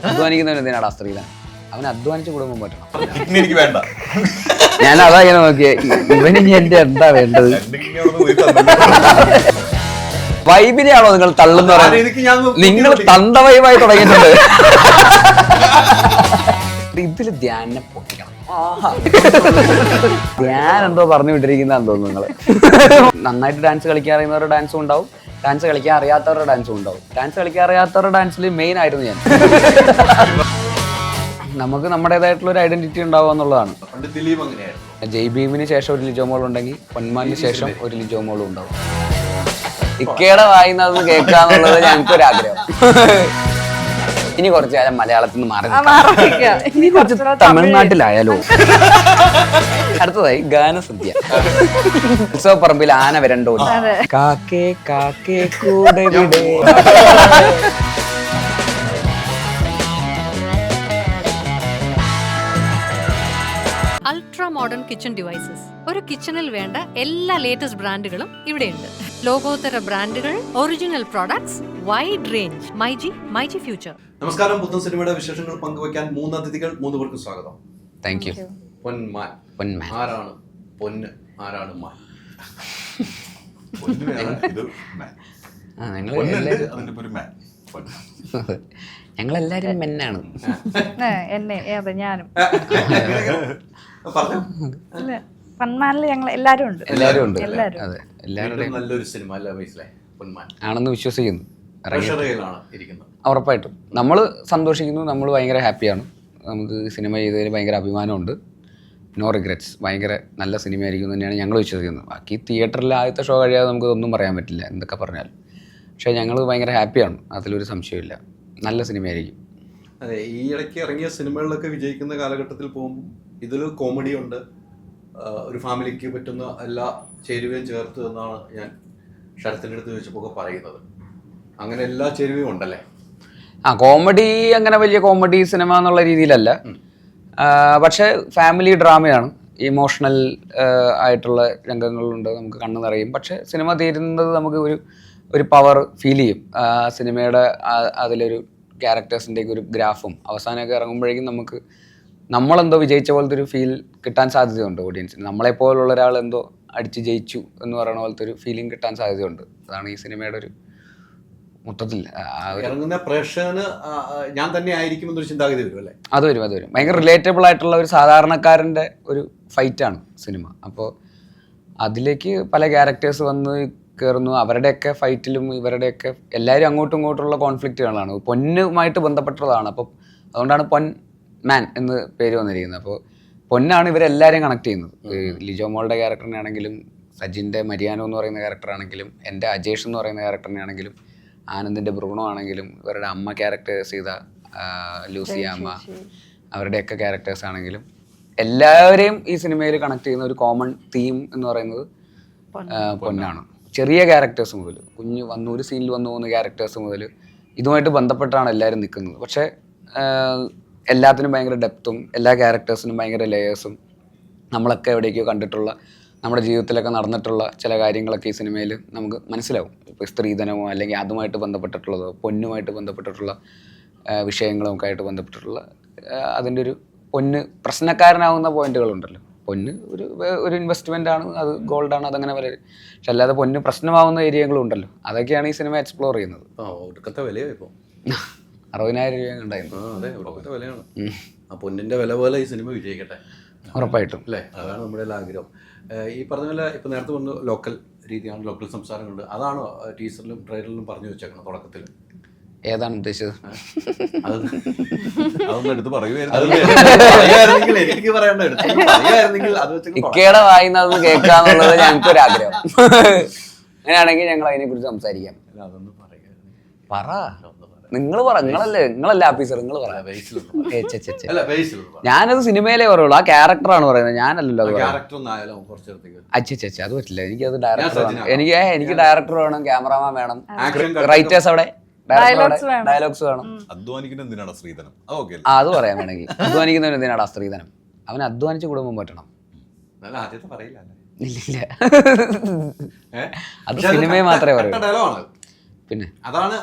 അധ്വാനിക്കുന്നവൻ എന്തിനാടാ സ്ത്രീധനം? അവൻ അധ്വാനിച്ച് കുടുംബം പറ്റണം. എനിക്ക് വേണ്ട. ഞാൻ അതാ ഇങ്ങനെ നോക്കിയേ, ഇവനിനി എന്റെ എന്താ വേണ്ടത്? വൈബിനെയാണോ നിങ്ങൾ തള്ളുന്ന പറയുന്നത്? നിങ്ങൾ തന്ത വൈബായി തുടങ്ങിയിട്ടുണ്ട്. ഇതില് ധ്യാനം പൊട്ടിക്കണം. ഞാൻ എന്തോ പറഞ്ഞു വിട്ടിരിക്കുന്നതാന്ന് തോന്നുന്നു നിങ്ങള്. നന്നായിട്ട് ഡാൻസ് കളിക്കാൻ അറിയുന്നവരുടെ ഡാൻസും ഉണ്ടാവും, ഡാൻസ് കളിക്കാൻ അറിയാത്തവരുടെ ഡാൻസും ഉണ്ടാവും. ഡാൻസ് കളിക്കാൻ അറിയാത്തവരുടെ ഡാൻസിൽ മെയിൻ ആയിരുന്നു ഞാൻ. നമുക്ക് നമ്മുടേതായിട്ടുള്ള ഒരു ഐഡന്റിറ്റി ഉണ്ടാവുക എന്നുള്ളതാണ്. ജയ് ഭീമിന് ശേഷം ഒരു ലിജോ മോൾ ഉണ്ടെങ്കിൽ പൊന്മാനിന് ശേഷം ഒരു ലിജോ മോളും ഉണ്ടാവും. ഇക്കയുടെ വായിന്നത് കേൾക്കാന്നുള്ളത് ഞങ്ങൾക്കൊരാഗ്രഹം. ഇനി കുറച്ച് കാലം മലയാളത്തിൽ നിന്ന് മാറി ഇനി കുറച്ച് തമിഴ്നാട്ടിലായാലോ. അടുത്തതായി ഗാനസദ്യ. ഉത്സവപ്പറമ്പിൽ ആന വരണ്ടോ കാക്കേ കാക്കേ കൂടെ വിടെ. Ultra modern kitchen devices. ഒരു കിച്ചണിൽ വേണ്ട എല്ലാ ലേറ്റസ്റ്റ് ബ്രാൻഡുകളും ഇവിടെയുണ്ട്. ലോകോത്തര ബ്രാൻഡുകൾ, original products, wide range. MyG future. നമസ്കാരം. പുത്തൻ സിനിമയുടെ വിശേഷങ്ങൾ പങ്കുവയ്ക്കാൻ 3 അതിഥികൾ, 3 പേർക്ക് സ്വാഗതം. Thank you. പൊന്മാൻ. പൊന്മാൻ ആരാണ് പൊന്ന്, ആരാണ് മാൻ? ഞങ്ങളെല്ലാരും മെന്നാണ്. ഞാനും പൊന്മാനില് ഞങ്ങൾ എല്ലാരും ഉണ്ട്. നല്ലൊരു സിനിമ അല്ല വയസ്സിലെ പൊന്മാൻ ആണെന്ന് വിശ്വസിക്കുന്നു. ഇരിക്കുന്നത് ഉറപ്പായിട്ടും നമ്മൾ സന്തോഷിക്കുന്നു, നമ്മൾ ഭയങ്കര ഹാപ്പിയാണ്. നമുക്ക് സിനിമ ചെയ്തതിൽ ഭയങ്കര അഭിമാനമുണ്ട്. No regrets. ഭയങ്കര നല്ല സിനിമയായിരിക്കും തന്നെയാണ് ഞങ്ങൾ വിശ്വസിക്കുന്നത്. ബാക്കി തിയേറ്ററിൽ ആദ്യത്തെ ഷോ കഴിയാതെ നമുക്ക് ഒന്നും പറയാൻ പറ്റില്ല, എന്തൊക്കെ പറഞ്ഞാലും. പക്ഷേ ഞങ്ങൾ ഭയങ്കര ഹാപ്പിയാണ്, അതിലൊരു സംശയമില്ല. നല്ല സിനിമയായിരിക്കും. അതെ, ഈ ഇടയ്ക്ക് ഇറങ്ങിയ സിനിമകളിലൊക്കെ വിജയിക്കുന്ന കാലഘട്ടത്തിൽ പോകുമ്പോൾ ഇതിൽ കോമഡി ഉണ്ട്, ഒരു ഫാമിലിക്ക് പറ്റുന്ന എല്ലാ ചേരുവയും ചേർത്ത് എന്നാണ് ഞാൻ ശരത്തിൻ്റെ അടുത്ത് ചോദിച്ചപ്പോൾ പറയുന്നത്. അങ്ങനെ എല്ലാ ചേരുവയും ഉണ്ടല്ലേ? കോമഡി അങ്ങനെ വലിയ കോമഡി സിനിമ എന്നുള്ള രീതിയിലല്ല, പക്ഷേ ഫാമിലി ഡ്രാമയാണ്. ഇമോഷണൽ ആയിട്ടുള്ള രംഗങ്ങളുണ്ട്, നമുക്ക് കണ്ണു നിറയും. പക്ഷേ സിനിമ തീരുന്നത് നമുക്ക് ഒരു പവർ ഫീൽ ചെയ്യും. സിനിമയുടെ അതിലൊരു ക്യാരക്ടേഴ്സിൻ്റെയൊക്കെ ഒരു ഗ്രാഫും അവസാനമൊക്കെ ഇറങ്ങുമ്പോഴേക്കും നമുക്ക് നമ്മളെന്തോ വിജയിച്ച പോലത്തെ ഒരു ഫീൽ കിട്ടാൻ സാധ്യതയുണ്ട് ഓഡിയൻസിന്. നമ്മളെപ്പോലുള്ള ഒരാൾ എന്തോ അടിച്ച് ജയിച്ചു എന്ന് പറയുന്ന പോലത്തെ ഒരു ഫീലിംഗ് കിട്ടാൻ സാധ്യതയുണ്ട്. അതാണ് ഈ സിനിമയുടെ ഒരു മൊത്തത്തിൽ ഇറങ്ങുന്ന പ്രേക്ഷകന് ഞാൻ തന്നെ ആയിരിക്കും എന്നൊരു ചിന്താഗതി വരും അല്ലേ? അത് വരും. ഭയങ്കര റിലേറ്റബിൾ ആയിട്ടുള്ള ഒരു സാധാരണക്കാരൻ്റെ ഒരു ഫൈറ്റാണ് സിനിമ. അപ്പോൾ അതിലേക്ക് പല ക്യാരക്ടേഴ്സ് വന്ന് കയറുന്നു. അവരുടെയൊക്കെ ഫൈറ്റിലും ഇവരുടെയൊക്കെ എല്ലാവരും അങ്ങോട്ടും ഇങ്ങോട്ടുള്ള കോൺഫ്ലിക്റ്റുകളാണ്, പൊന്നുമായിട്ട് ബന്ധപ്പെട്ടതാണ്. അപ്പോൾ അതുകൊണ്ടാണ് പൊൻ മാൻ എന്ന് പേര് വന്നിരിക്കുന്നത്. അപ്പോൾ പൊന്നാണ് ഇവരെല്ലാവരെയും കണക്ട് ചെയ്യുന്നത്. ലിജോ മോളുടെ ക്യാരക്ടറിനെ ആണെങ്കിലും, സജിൻ്റെ മരിയാനോ എന്ന് പറയുന്ന ക്യാരക്ടറാണെങ്കിലും, എൻ്റെ അജേഷ് എന്ന് പറയുന്ന ക്യാരക്ടറിനെ ആണെങ്കിലും, ആനന്ദിൻ്റെ ബ്രൂണോ ആണെങ്കിലും, ഇവരുടെ അമ്മ ക്യാരക്ടേഴ്സ് ചെയ്ത ലൂസിയ അമ്മ, അവരുടെയൊക്കെ ക്യാരക്ടേഴ്സ് ആണെങ്കിലും എല്ലാവരെയും ഈ സിനിമയിൽ കണക്ട് ചെയ്യുന്ന ഒരു കോമൺ തീം എന്ന് പറയുന്നത് പൊന്നാണ്. ചെറിയ ക്യാരക്ടേഴ്സ് മുതൽ ഒരു സീനിൽ വന്നു പോകുന്ന ക്യാരക്ടേഴ്സ് മുതൽ ഇതുമായിട്ട് ബന്ധപ്പെട്ടാണ് എല്ലാവരും നിൽക്കുന്നത്. പക്ഷേ എല്ലാത്തിനും ഭയങ്കര ഡെപ്തും എല്ലാ ക്യാരക്ടേഴ്സിനും ഭയങ്കര ലേയേഴ്സും, നമ്മളൊക്കെ എവിടേക്കോ കണ്ടിട്ടുള്ള, നമ്മുടെ ജീവിതത്തിലൊക്കെ നടന്നിട്ടുള്ള ചില കാര്യങ്ങളൊക്കെ ഈ സിനിമയിൽ നമുക്ക് മനസ്സിലാവും. ഇപ്പോൾ സ്ത്രീധനമോ അല്ലെങ്കിൽ അതുമായിട്ട് ബന്ധപ്പെട്ടിട്ടുള്ളതോ പൊന്നുമായിട്ട് ബന്ധപ്പെട്ടിട്ടുള്ള വിഷയങ്ങളും ഒക്കെ ആയിട്ട് ബന്ധപ്പെട്ടിട്ടുള്ള അതിൻ്റെ ഒരു പൊന്ന് പ്രശ്നക്കാരനാവുന്ന പോയിന്റുകളുണ്ടല്ലോ. പൊന്ന് ഒരു ഇൻവെസ്റ്റ്മെൻ്റ് ആണ്, അത് ഗോൾഡാണ്, അതങ്ങനെ വരെ. പക്ഷെ അല്ലാതെ പൊന്ന് പ്രശ്നമാവുന്ന ഏരിയകളും ഉണ്ടല്ലോ. അതൊക്കെയാണ് ഈ സിനിമ എക്സ്പ്ലോർ ചെയ്യുന്നത്. ഒടുക്കത്തെ വിലയോ ഇപ്പോൾ 60,000 രൂപ ഉണ്ടായിരുന്നു. അതെ, ഒടുക്കത്തെ വിലയാണ്. ആ പൊന്നിൻ്റെ വില പോലെ ഈ സിനിമ വിജയിക്കട്ടെ ഉറപ്പായിട്ടും അല്ലേ? അതാണ് നമ്മുടെ എല്ലാ ആഗ്രഹം. ഈ പറഞ്ഞ പോലെ ഇപ്പം നേരത്തെ പറഞ്ഞു ലോക്കൽ രീതിയാണ്, ലോക്കൽ സംസാരങ്ങളുണ്ട്. അതാണോ ടീച്ചറിലും ട്രെയിലറിലും പറഞ്ഞു വെച്ചേക്കണം തുടക്കത്തിൽ? ഏതാണ് ഉദ്ദേശിച്ചത്? അതൊന്നും എടുത്ത് പറയുമായിരുന്നു. എനിക്ക് പറയായിരുന്നെങ്കിൽ ഇക്കയുടെ വായിന്നത് കേൾക്കാന്നുള്ളത് ഞങ്ങൾക്കൊരാഗ്രഹം. അങ്ങനെയാണെങ്കിൽ ഞങ്ങൾ അതിനെക്കുറിച്ച് സംസാരിക്കാം. അതൊന്നും പറയുക. പറ, നിങ്ങളല്ലേ ഓഫീസർ, നിങ്ങൾ പറ. ഞാനത് സിനിമയിലേ പറയുള്ളൂ, ആ ക്യാരക്ടറാണ് പറയുന്നത്, ഞാനല്ലല്ലോ. അച്ഛ അത് പറ്റില്ല. എനിക്കത് എനിക്ക് ഡയറക്ടർ വേണം, ക്യാമറമാൻ വേണം, റൈറ്റേഴ്സ് അവിടെ ഡയലോഗ്സ് വേണം. അത് പറയാൻ വേണമെങ്കിൽ അധ്വാനിക്കുന്നവന് എന്തിനാടാ സ്ത്രീധനം? അവൻ അധ്വാനിച്ച് കുടുംബം പറ്റണം. ഇല്ല, അത് സിനിമയെ മാത്രമേ പറയൂ. പിന്നെ അതാണ്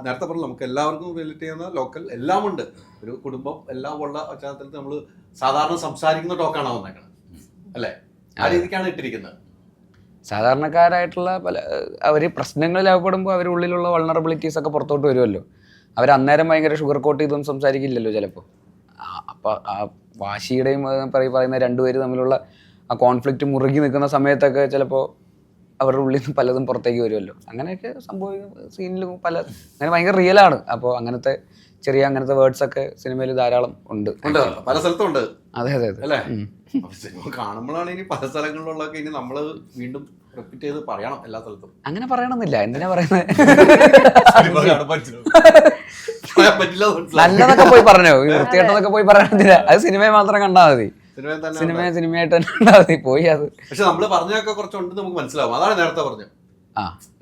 നേരത്തെ പറഞ്ഞത് നമുക്ക് എല്ലാവർക്കും റിലേറ്റ് ചെയ്യുന്ന ലോക്കൽ എല്ലാം ഉണ്ട്. ഒരു കുടുംബം എല്ലാം ഉള്ള പശ്ചാത്തലത്തിൽ നമ്മൾ സാധാരണ സംസാരിക്കുന്ന ടോക്കാണ് വന്നേക്കുന്നത് അല്ലേ? ആ രീതിക്കാണ് ഇട്ടിരിക്കുന്നത്. സാധാരണക്കാരായിട്ടുള്ള അവർ പ്രശ്നങ്ങളിൽ അകപ്പെടുമ്പോൾ അവരുടെ ഉള്ളിലുള്ള വൾണറബിലിറ്റീസ് ഒക്കെ പുറത്തോട്ട് വരുമല്ലോ. അവർ അന്നേരം ഭയങ്കര ഷുഗർ കോട്ട് ചെയ്തൊന്നും സംസാരിക്കില്ലല്ലോ ചിലപ്പോൾ. അപ്പോൾ ആ വാശിയുടെയും പറയുന്ന രണ്ടുപേര് തമ്മിലുള്ള ആ കോൺഫ്ലിക്റ്റ് മുറുകി നിൽക്കുന്ന സമയത്തൊക്കെ ചിലപ്പോൾ അവരുടെ ഉള്ളിൽ നിന്ന് പലതും പുറത്തേക്ക് വരുമല്ലോ. അങ്ങനെയൊക്കെ സംഭവിക്കുന്ന സീനിലും അങ്ങനെ ഭയങ്കര റിയലാണ്. അപ്പോൾ അങ്ങനത്തെ വേർഡ്സ് ഒക്കെ സിനിമയിൽ ധാരാളം ഉണ്ട്, പല സ്ഥലത്തും ഉണ്ട്. അതെ അതെ അതെ അല്ലേ? സിനിമ കാണുമ്പോഴാണ് ഇനി പല സ്ഥലങ്ങളിലുള്ളതൊക്കെ ഇനി നമ്മള് വീണ്ടും റിപ്പീറ്റ് ചെയ്ത് പറയണം എല്ലാ സ്ഥലത്തും. അങ്ങനെ പറയണമെന്നില്ല. എന്തിനാ പറയുന്നത്? നല്ലതൊക്കെ പോയി പറഞ്ഞോ, വൃത്തികെട്ടതൊക്കെ പോയി പറയണമെന്നില്ല. അത് സിനിമയെ മാത്രം കണ്ടാൽ മതി. സിനിമയായിട്ട് തന്നെ കണ്ടാൽ മതി. പോയി അത് പക്ഷെ നമ്മള് പറഞ്ഞൊക്കെ കുറച്ചുണ്ട് നമുക്ക് മനസ്സിലാവും. അതാണ് നേരത്തെ പറഞ്ഞത്.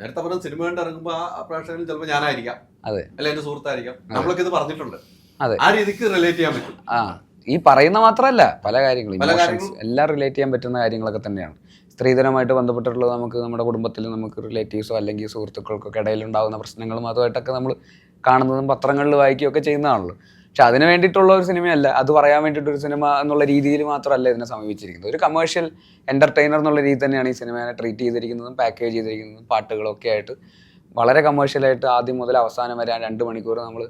നേരത്തെ പറഞ്ഞ സിനിമ കണ്ട് ഇറങ്ങുമ്പോൾ ആ പ്രേക്ഷകരിൽ ചിലപ്പോൾ ഞാനായിരിക്കാം, അതെ, അല്ലെ എന്റെ സുഹൃത്തായിരിക്കാം. നമ്മളൊക്കെ ഇത് പറഞ്ഞിട്ടുണ്ട്. അതെ, ആ രീതിക്ക് റിലേറ്റ് ചെയ്യാൻ പറ്റും. ഈ പറയുന്ന മാത്രമല്ല, പല കാര്യങ്ങളും എല്ലാം റിലേറ്റ് ചെയ്യാൻ പറ്റുന്ന കാര്യങ്ങളൊക്കെ തന്നെയാണ്. സ്ത്രീധനമായിട്ട് ബന്ധപ്പെട്ടിട്ടുള്ളത് നമുക്ക് നമ്മുടെ കുടുംബത്തിൽ നമുക്ക് റിലേറ്റീവ്സോ അല്ലെങ്കിൽ സുഹൃത്തുക്കൾക്കൊക്കെ ഇടയിലുണ്ടാകുന്ന പ്രശ്നങ്ങളും അതുമായിട്ടൊക്കെ നമ്മൾ കാണുന്നതും പത്രങ്ങളിൽ വായിക്കുകയൊക്കെ ചെയ്യുന്നതാണല്ലോ. പക്ഷെ അതിന് വേണ്ടിയിട്ടുള്ള ഒരു സിനിമയല്ല, അത് പറയാൻ വേണ്ടിയിട്ടൊരു സിനിമ എന്നുള്ള രീതിയിൽ മാത്രമല്ല ഇതിനെ സമീപിച്ചിരിക്കുന്നത്. ഒരു കമേഴ്ഷ്യൽ എൻ്റർടൈനർ എന്നുള്ള രീതി തന്നെയാണ് ഈ സിനിമയെ ട്രീറ്റ് ചെയ്തിരിക്കുന്നതും പാക്കേജ് ചെയ്തിരിക്കുന്നതും. പാട്ടുകളൊക്കെ ആയിട്ട് വളരെ കമേഴ്ഷ്യലായിട്ട് ആദ്യം മുതൽ അവസാനം വരെ 2 മണിക്കൂർ നമ്മൾ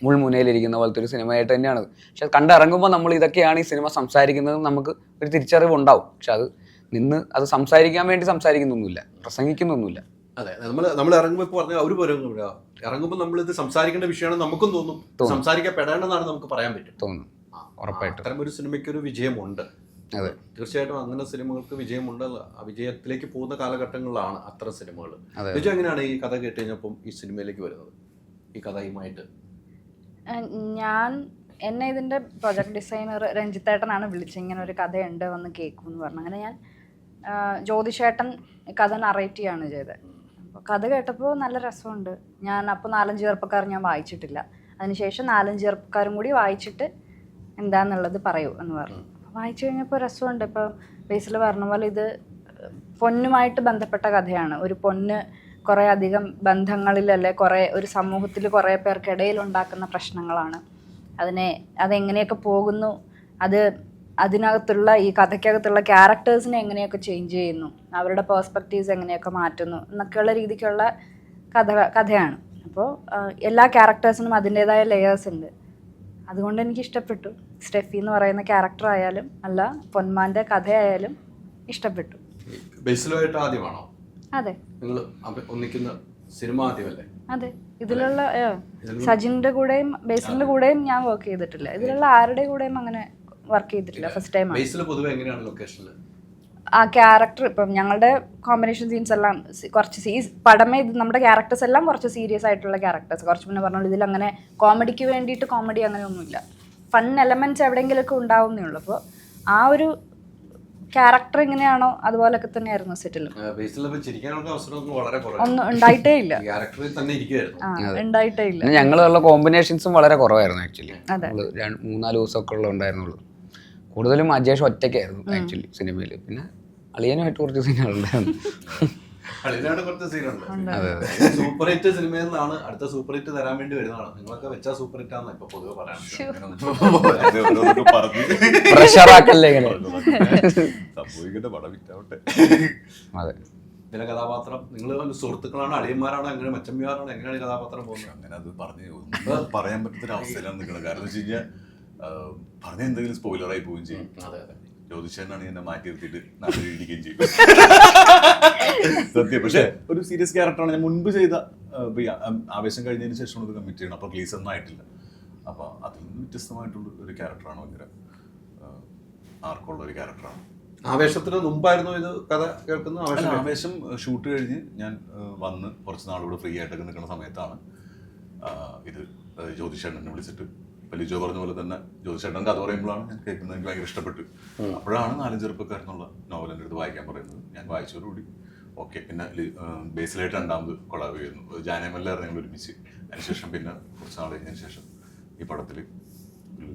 മുൾമുനയിലിരിക്കുന്ന പോലത്തെ ഒരു സിനിമയായിട്ട് തന്നെയാണത്. പക്ഷെ കണ്ടിറങ്ങുമ്പോൾ നമ്മൾ ഇതൊക്കെയാണ് ഈ സിനിമ സംസാരിക്കുന്നത് നമുക്ക് ഒരു തിരിച്ചറിവ് ഉണ്ടാവും. പക്ഷെ അത് നിന്ന് അത് സംസാരിക്കാൻ വേണ്ടി സംസാരിക്കുന്നൊന്നുമില്ല, പ്രസംഗിക്കുന്നൊന്നുമില്ല. അതെ, നമ്മൾ ഇറങ്ങുമ്പോൾ ഇപ്പോൾ പറഞ്ഞ ഒരു ഇറങ്ങുമ്പോൾ നമ്മൾ ഇത് സംസാരിക്കേണ്ട വിഷയമാണ് നമുക്കും തോന്നും, സംസാരിക്കപ്പെടേണ്ടതാണ് നമുക്ക് പറയാൻ പറ്റും, തോന്നും. ഉറപ്പായിട്ടും അത്തരം ഒരു സിനിമയ്ക്ക് ഒരു വിജയമുണ്ട്. അതെ, തീർച്ചയായിട്ടും അങ്ങനെ സിനിമകൾക്ക് വിജയമുണ്ട്. ആ വിജയത്തിലേക്ക് പോകുന്ന കാലഘട്ടങ്ങളിലാണ് അത്തരം സിനിമകൾ. വിജയം എങ്ങനെയാണ് ഈ കഥ കേട്ട് കഴിഞ്ഞപ്പം ഈ സിനിമയിലേക്ക് വരുന്നത്, ഈ കഥയുമായിട്ട്? എന്നെ ഇതിൻ്റെ പ്രൊജക്ട് ഡിസൈനർ രഞ്ജിത്തേട്ടനാണ് വിളിച്ചത്. ഇങ്ങനെ ഒരു കഥയുണ്ട്, വന്ന് കേൾക്കുമെന്ന് പറഞ്ഞു. അങ്ങനെ ഞാൻ ജ്യോതിഷേട്ടൻ കഥ നറേറ്റ് ചെയ്യാണ് ചെയ്തത്. അപ്പോൾ കഥ കേട്ടപ്പോൾ നല്ല രസമുണ്ട്. ഞാൻ അപ്പോൾ 4-5 ചെറുപ്പക്കാർ ഞാൻ വായിച്ചിട്ടില്ല. അതിനുശേഷം 4-5 ചെറുപ്പക്കാരും കൂടി വായിച്ചിട്ട് എന്താണെന്നുള്ളത് പറയൂ എന്ന് പറഞ്ഞു. അപ്പോൾ വായിച്ചു കഴിഞ്ഞപ്പോൾ രസമുണ്ട്. ഇപ്പോൾ ബേസിൽ പറഞ്ഞ പോലെ ഇത് പൊന്നുമായിട്ട് ബന്ധപ്പെട്ട കഥയാണ്. ഒരു പൊന്ന് കുറേ അധികം ബന്ധങ്ങളിലല്ലേ, ഒരു സമൂഹത്തിൽ കുറേ പേർക്കിടയിൽ ഉണ്ടാക്കുന്ന പ്രശ്നങ്ങളാണ്. അതെങ്ങനെയൊക്കെ പോകുന്നു, അതിനകത്തുള്ള ഈ കഥയ്ക്കകത്തുള്ള ക്യാരക്ടേഴ്സിനെ എങ്ങനെയൊക്കെ ചേഞ്ച് ചെയ്യുന്നു, അവരുടെ പേഴ്സ്പെക്റ്റീവ്സ് എങ്ങനെയൊക്കെ മാറ്റുന്നു എന്നൊക്കെയുള്ള രീതിക്കുള്ള കഥയാണ്. അപ്പോൾ എല്ലാ ക്യാരക്ടേഴ്സിനും അതിൻ്റേതായ ലെയേഴ്സ് ഉണ്ട്. അതുകൊണ്ട് എനിക്ക് ഇഷ്ടപ്പെട്ടു. സ്റ്റെഫി എന്ന് പറയുന്ന ക്യാരക്ടർ ആയാലും അല്ല പൊന്മാൻ്റെ കഥയായാലും ഇഷ്ടപ്പെട്ടു. ബേസിലുമായിട്ട് ആദ്യമാണോ? അതെ, നിങ്ങൾ ഒന്നിക്കുന്ന സിനിമ ആദ്യമല്ലേ? അതെ, ഇതിലുള്ള സജിന്റെ കൂടെയും ബേസിലിന്റെ കൂടെയും ഞാൻ വർക്ക് ചെയ്തിട്ടില്ല. ഇതിലുള്ള ആരുടെ കൂടെയും അങ്ങനെ വർക്ക് ചെയ്തിട്ടില്ല, ഫസ്റ്റ് ടൈം. ബേസിൽ പൊതുവെ എങ്ങനെയാണ് ലൊക്കേഷനിൽ ആ ക്യാരക്ടർ ഇപ്പം ഞങ്ങളുടെ കോമ്പിനേഷൻ സീൻസ് എല്ലാം കുറച്ച് പടമേ ഇത് നമ്മുടെ ക്യാരക്ടേഴ്സ് എല്ലാം കുറച്ച് സീരിയസ് ആയിട്ടുള്ള ക്യാരക്ടേഴ്സ്. കുറച്ച് മുന്നേ പറഞ്ഞോളൂ, ഇതിലങ്ങനെ കോമഡിക്ക് വേണ്ടിയിട്ട് കോമഡി അങ്ങനെ ഒന്നുമില്ല. ഫൺ എലമെന്റ്സ് എവിടെയെങ്കിലുമൊക്കെ ഉണ്ടാവുന്നേ ഉള്ളൂ. അപ്പോൾ ആ ഒരു ക്യാരക്ടർ എങ്ങനെയാണോ അതുപോലൊക്കെ തന്നെയായിരുന്നു സെറ്റിലും. ഒന്നും ഉണ്ടായിട്ടേ ഇല്ല, ഉണ്ടായിട്ടേ ഇല്ല. ഞങ്ങളുള്ള കോമ്പിനേഷൻസും വളരെ കുറവായിരുന്നു ആക്ച്വലി. 3-4 ദിവസമൊക്കെ ഉള്ള ഉണ്ടായിരുന്നുള്ളൂ. കൂടുതലും അജേഷ് ഒറ്റയ്ക്കായിരുന്നു ആക്ച്വലി സിനിമയിൽ. പിന്നെ അളിയനുമായിട്ട് കുറച്ച് സീനുകളുണ്ടായിരുന്നു. സൂപ്പർ ഹിറ്റ് സിനിമയിൽ നിന്നാണ് അടുത്ത സൂപ്പർ ഹിറ്റ് തരാൻ വേണ്ടി വരുന്നതാണ്. നിങ്ങളൊക്കെ വെച്ചാ സൂപ്പർ ഹിറ്റ് ആണെന്ന് ഇപ്പൊ പൊതുവെ പറയാം. ഇതിലെ കഥാപാത്രം നിങ്ങൾ സുഹൃത്തുക്കളാണോ, അളിയന്മാരാണോ, എങ്ങനെ മച്ചമ്മിയാറാണോ, എങ്ങനെയാണ് കഥാപാത്രം പോകുന്നത്? അങ്ങനെ അത് പറയാൻ പറ്റുന്ന അവസ്ഥയിലാണ് നിൽക്കുന്നത്. കാരണം വെച്ച് കഴിഞ്ഞാൽ പറഞ്ഞ എന്തെങ്കിലും സ്പോയിലറായി പോവുകയും ചെയ്യും. ജ്യോതിഷനാണ് എന്നെ മാറ്റി നിർത്തിയിട്ട് നാട്ടിലിരിക്കുകയും ചെയ്യും. സത്യം. പക്ഷെ ഒരു സീരിയസ് ക്യാരക്ടറാണ് ഞാൻ മുൻപ് ചെയ്ത ആവേശം കഴിഞ്ഞതിന് ശേഷം ഇത് കമ്മിറ്റ് ചെയ്യണം. അപ്പോൾ റിലീസ് ഒന്നും ആയിട്ടില്ല. അപ്പോൾ അതിൽ നിന്ന് വ്യത്യസ്തമായിട്ടുള്ള ഒരു ക്യാരക്ടറാണ്. ഭയങ്കര ആർക്കുള്ള ഒരു ക്യാരക്ടറാണ്. ആവേശത്തിന് മുമ്പായിരുന്നു ഇത് കഥ കേൾക്കുന്നത്? ആവേശം ഷൂട്ട് കഴിഞ്ഞ് ഞാൻ വന്ന് കുറച്ച് നാളുകൂടെ ഫ്രീ ആയിട്ടൊക്കെ നിൽക്കുന്ന സമയത്താണ് ഇത് ജ്യോതിഷേട്ടനെ വിളിച്ചിട്ട് ലിജോ പറഞ്ഞ പോലെ തന്നെ ജ്യോതിഷേട്ടൻ കഥ പറയുമ്പോഴാണ് ഞാൻ കേൾക്കുന്നത്. എനിക്ക് ഭയങ്കര ഇഷ്ടപ്പെട്ടു. അപ്പോഴാണ് 4 ചെറുപ്പക്കാരെന്നുള്ള നോവൽ എൻ്റെ അടുത്ത് വായിക്കാൻ പറയുന്നത്. ഞാൻ വായിച്ചതോടുകൂടി ഓക്കെ. പിന്നെ ബേസിലായിട്ട് 2ാമത് കൊളാബ് ചെയ്യുന്നു. ജാനമല്ലായിരുന്നു ഞങ്ങൾ ഒരുമിച്ച്. അതിനുശേഷം പിന്നെ കുറച്ച് നാൾ കഴിഞ്ഞതിന് ശേഷം ഈ പടത്തിൽ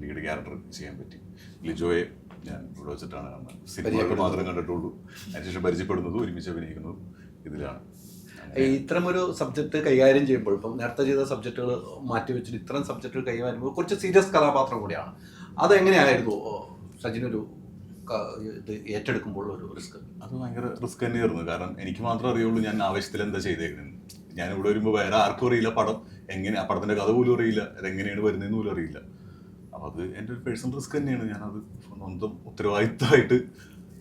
ലീഡ് ക്യാരക്ടർ ചെയ്യാൻ പറ്റി. ലിജോയെ ഞാൻ ഇവിടെ വെച്ചിട്ടാണ് കാണുന്നത്. സിനിമകൾ മാത്രമേ കണ്ടിട്ടുള്ളൂ. അതിനുശേഷം പരിചയപ്പെടുന്നതും ഒരുമിച്ച് അഭിനയിക്കുന്നതും ഇതിലാണ്. ഇത്തരമൊരു സബ്ജക്റ്റ് കൈകാര്യം ചെയ്യുമ്പോൾ ഇപ്പം നേരത്തെ ചെയ്ത സബ്ജക്റ്റുകൾ മാറ്റി വെച്ചിട്ട് ഇത്തരം സബ്ജക്റ്റുകൾ കൈകാര്യം ചെയ്യുമ്പോൾ കുറച്ച് സീരിയസ് കഥാപാത്രം കൂടിയാണ്. അതെങ്ങനെയായിരുന്നു സജിനൊരു ഇത് ഏറ്റെടുക്കുമ്പോൾ ഒരു റിസ്ക്? അത് ഭയങ്കര റിസ്ക് തന്നെയായിരുന്നു. കാരണം എനിക്ക് മാത്രമേ അറിയുള്ളൂ ഞാൻ ആവശ്യത്തിൽ എന്താ ചെയ്തേക്കുന്നത്. ഞാൻ ഇവിടെ വരുമ്പോൾ വേറെ ആർക്കും അറിയില്ല പടം എങ്ങനെ, ആ പടത്തിന്റെ കഥ പോലും അറിയില്ല, അതെങ്ങനെയാണ് വരുന്നതെന്ന് പോലും അറിയില്ല. അപ്പോൾ അത് എൻ്റെ ഒരു പേഴ്സണൽ റിസ്ക് തന്നെയാണ്. ഞാനത് സ്വന്തം ഉത്തരവാദിത്തമായിട്ട്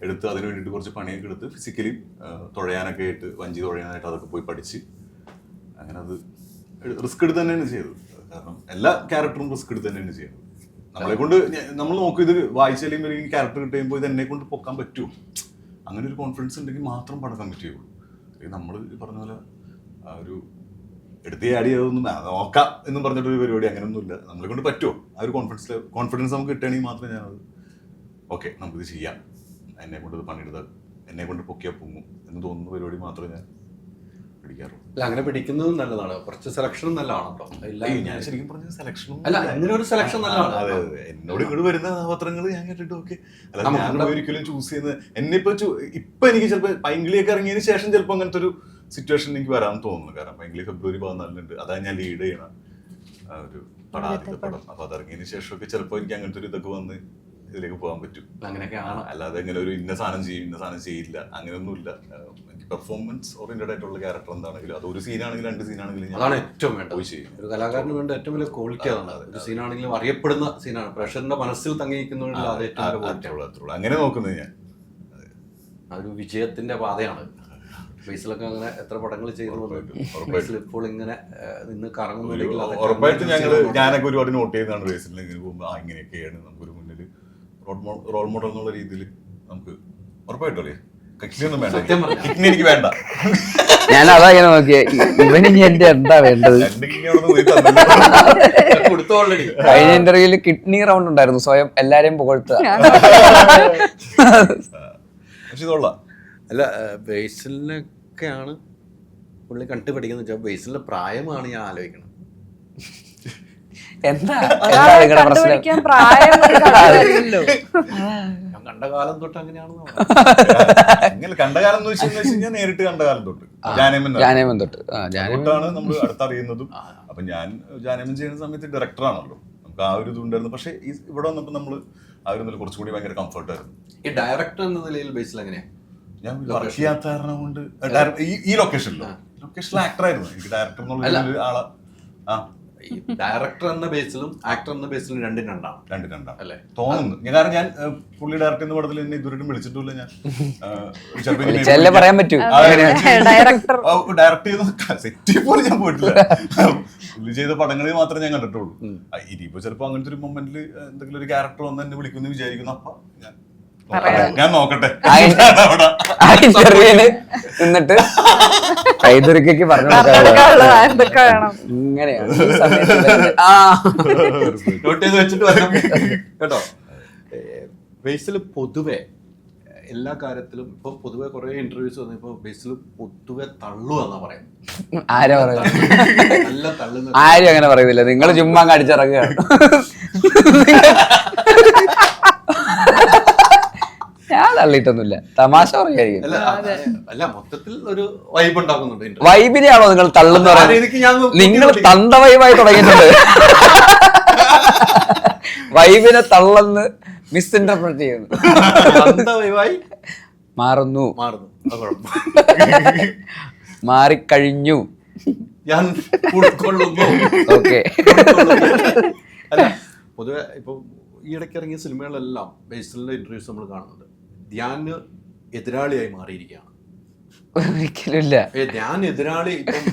എടുത്ത് അതിന് വേണ്ടിയിട്ട് കുറച്ച് പണിയൊക്കെ എടുത്ത് ഫിസിക്കലി തുഴയാനൊക്കെ ആയിട്ട്, വഞ്ചി തുഴയാനായിട്ട് അതൊക്കെ പോയി പഠിച്ച് അങ്ങനെ അത് റിസ്ക് എടുത്ത് തന്നെയാണ് ചെയ്തത്. കാരണം എല്ലാ ക്യാരക്ടറും റിസ്ക് എടുത്ത് തന്നെയാണ് ചെയ്തത്. നമ്മളെ കൊണ്ട് നമ്മൾ നോക്കും ഇത് വായിച്ചാലും ഈ ക്യാരക്ടർ കിട്ടുമ്പോൾ ഇത് എന്നെ കൊണ്ട് പൊക്കാൻ പറ്റുമോ, അങ്ങനെ ഒരു കോൺഫിഡൻസ് ഉണ്ടെങ്കിൽ മാത്രം പടം കമ്മിറ്റ് ചെയ്യുള്ളൂ. അല്ലെങ്കിൽ നമ്മൾ പറഞ്ഞ പോലെ ആ ഒരു എടുത്ത് ആഡ് ചെയ്തൊന്നും നോക്കാം എന്നും പറഞ്ഞിട്ടൊരു പരിപാടി അങ്ങനെയൊന്നുമില്ല. നമ്മളെ കൊണ്ട് പറ്റുമോ ആ ഒരു കോൺഫിഡൻസ് നമുക്ക് കിട്ടുകയാണെങ്കിൽ മാത്രമേ ഞാനത് ഓക്കെ നമുക്കിത് ചെയ്യാം, എന്നെ കൊണ്ട് ഇത് പണിയെടുത്താൽ എന്നെ കൊണ്ട് പൊക്കിയാൽ പൊങ്ങും എന്ന് തോന്നുന്ന പരിപാടി മാത്രമേ ഞാൻ പിടിക്കാറുള്ളൂ. അല്ല, അങ്ങനെ പിടിക്കുന്നതും നല്ലതാണ്. കുറച്ച് സെലക്ഷനും നല്ലതാണോ? ഞാൻ ശരിക്കും പറഞ്ഞ സെലക്ഷനും അല്ല, അങ്ങനെ ഒരു സെലക്ഷൻ നല്ലതാണ്. അതെ അതെ, എന്നോട് ഇങ്ങോട്ട് വരുന്ന കഥാപാത്രങ്ങൾ ഞാൻ കേട്ടിട്ട് ഓക്കെ. അല്ല, ഞാൻ ഒരിക്കലും ചൂസ് ചെയ്യുന്നത് എന്നെ ഇപ്പൊ എനിക്ക് ചിലപ്പോൾ പൈങ്കിളിയൊക്കെ ഇറങ്ങിയതിന് ശേഷം ചിലപ്പോൾ അങ്ങനത്തെ ഒരു സിറ്റുവേഷൻ എനിക്ക് വരാൻ തോന്നുന്നു. കാരണം പൈങ്കിളി ഫെബ്രുവരി 14 അതാണ് ഞാൻ ലീഡ് ചെയ്യണ ഒരു പടം, ആദ്യത്തെ പടം. അപ്പൊ അതിറങ്ങിയതിന് ശേഷമൊക്കെ ചിലപ്പോൾ എനിക്ക് അങ്ങനത്തെ ഒരു ഇതൊക്കെ വന്ന് ഇതിലേക്ക് പോകാൻ പറ്റും. അങ്ങനെയൊക്കെയാണ്. അല്ലാതെ ഇങ്ങനെ ഒരു ഇന്ന സാധനം ചെയ്യും ഇന്ന സാധനം ചെയ്യില്ല അങ്ങനെയൊന്നുമില്ല. എനിക്ക് പെർഫോമൻസ് ഓറിയന്റഡ് ആയിട്ടുള്ള ക്യാരക്ടർ എന്താണെങ്കിലും അത് ഒരു സീനാണെങ്കിലും 2 സീനാണെങ്കിലും അതാണ് ഏറ്റവും വേണ്ടത്. പോയി ചെയ്യും. ഒരു കലാകാരന് വേണ്ട ഏറ്റവും വലിയ ക്വാളിറ്റി അതാണ്. ഒരു സീനാണെങ്കിലും അറിയപ്പെടുന്ന സീനാണ്, പ്രേക്ഷകരുടെ മനസ്സിൽ തങ്ങിയിരിക്കുന്നതിൽ അത് ഏറ്റവും ക്വാളിറ്റി. അങ്ങനെ നോക്കുന്നത് ഞാൻ ഒരു വിജയത്തിന്റെ പാതയാണ്. ബേസിലൊക്കെ അങ്ങനെ എത്ര പടങ്ങൾ ചെയ്തു ഇപ്പോൾ ഇങ്ങനെ നിന്ന് കറങ്ങുന്നില്ലെങ്കിൽ ഉറപ്പായിട്ടും ഞാനൊക്കെ ഒരുപാട് നോട്ട് ചെയ്യുന്നതാണ്. ബേസിൽ ഇങ്ങനെ പോകുമ്പോൾ ഇങ്ങനെയൊക്കെയാണ് നമുക്കൊരു മുന്നിൽ റോൾ മോഡൽ എന്നുള്ള രീതിയിൽ നമുക്ക് ഉറപ്പായിട്ടും അറിയാം. കിഡ്നിയൊന്നും വേണ്ട, കിഡ്നി എനിക്ക് വേണ്ട. ഞാൻ അതാ ഇങ്ങനെ നോക്കിയേ, ഇവനിനി എന്റെ എന്താ വേണ്ടത്. കഴിഞ്ഞ ഇന്റർവ്യൂല് കിഡ്നി റൗണ്ട് ഉണ്ടായിരുന്നു, സ്വയം എല്ലാരെയും പുകഴ്ത്തുക. അല്ല, ബേസിലിനൊക്കെയാണ് പുള്ളി കണ്ടുപിടിക്കുന്നത് വെച്ചാൽ ബേസിലിന്റെ പ്രായമാണ് ഞാൻ ആലോചിക്കണം. എന്താ കണ്ടുപിടിക്കാൻ പ്രായം ഒരു ഘടകമല്ലല്ലോ. ഞാൻ കണ്ട കാലം തൊട്ട് അങ്ങനെയാണെന്ന് കണ്ട കാലം എന്ന് വെച്ച് ഞാൻ നേരിട്ട് കണ്ട കാലം തൊട്ട് ജാനേമൻ തൊട്ട് തൊട്ടാണ് നമ്മൾ അടുത്തറിയുന്നതും. അപ്പൊ ഞാൻ ജാനേമൻ ചെയ്യുന്ന സമയത്ത് ഡയറക്ടറാണല്ലോ, നമുക്ക് ആ ഒരു ഇതുണ്ടായിരുന്നു. പക്ഷെ ഇവിടെ വന്നപ്പോൾ നമ്മൾ ആ ഒരു കുറച്ചും കൂടി ഭയങ്കര കംഫർട്ടായിരുന്നു. ഈ ഡയറക്ടർ എന്ന നിലയിൽ ബേസിൽ എങ്ങനെയാ? ഞാൻ വർക്ക് ചെയ്യാത്ത കാരണം കൊണ്ട് ഈ ലൊക്കേഷനിലോ ആക്ടറായിരുന്നു. എനിക്ക് ഡയറക്ടർ എന്നുള്ള ആളാ. ഡയറക്ടർ എന്ന ബേസിലും ആക്ടർ എന്ന ബേസിലും രണ്ടും രണ്ടാണ് അല്ലേ തോന്നുന്നു. കാരണം ഞാൻ പുള്ളി ഡയറക്ടർ ചെയ്യുന്ന പടത്തിൽ എന്നെ ഇതുവരെയും വിളിച്ചിട്ടില്ല. ഞാൻ പറയാൻ പറ്റൂ ഡയറക്ട് ചെയ്ത സെറ്റ് പോലെ ഞാൻ പോയിട്ടില്ല. പുള്ളി ചെയ്ത പടങ്ങളിൽ മാത്രമേ ഞാൻ കണ്ടിട്ടുള്ളൂ. ഇനിയിപ്പോ ചിലപ്പോ അങ്ങനത്തെ ഒരു മൊമെന്റിൽ എന്തെങ്കിലും ഒരു ക്യാരക്ടർ വന്ന് എന്നെ വിളിക്കുമെന്ന് വിചാരിക്കുന്നു. അപ്പൊ ഞാൻ നോക്കട്ടെ. എന്നിട്ട് കൈതുരുക്കൊക്കെ പറഞ്ഞു ഇങ്ങനെയാണ് നോട്ട് ചെയ്ത് വെച്ചിട്ട് വരണം കേട്ടോ. ബേസിൽ പൊതുവെ എല്ലാ കാര്യത്തിലും ഇപ്പൊ പൊതുവെ കുറെ ഇന്റർവ്യൂസ് വന്നപ്പോ ബേസിൽ പൊതുവെ തള്ളു എന്നാ പറയുന്നത്. ആരാ പറയുന്നത്? നല്ല തള്ളുന്ന ആരും അങ്ങനെ പറയുന്നില്ല. നിങ്ങൾ ചുമ്മാ അടിച്ചിറങ്ങുകയാണ്. ഞാൻ തള്ളിയിട്ടൊന്നുമില്ല, തമാശ പറയായിരിക്കും. അല്ല, മൊത്തത്തിൽ ഒരു വൈബ് ഉണ്ടാക്കുന്നുണ്ട്. വൈബിനെയാണോ നിങ്ങൾ തള്ളുന്ന പറയുന്നത്? നിങ്ങൾ തന്ത വൈബായി തുടങ്ങിയിട്ടുണ്ട്. വൈബിനെ തള്ളെന്ന് മിസ്ഇന്റർപ്രറ്റ് ചെയ്യുന്നു. മാറുന്നു, മാറിക്കഴിഞ്ഞു, ഞാൻ ഉൾക്കൊള്ളുന്നു. ഓക്കെ. അല്ല, പൊതുവെ ഇപ്പൊ ഈ ഇടയ്ക്ക് ഇറങ്ങിയ സിനിമകളെല്ലാം ബേസിലിന്റെ ഇന്റർവ്യൂസ് നമ്മൾ കാണുന്നുണ്ട്. ധ്യാന് എതിരാളിയായി മാറിയിരിക്കുകയാണ്. ഒരിക്കലുമില്ല. ധ്യാൻ എതിരാളി ഇപ്പം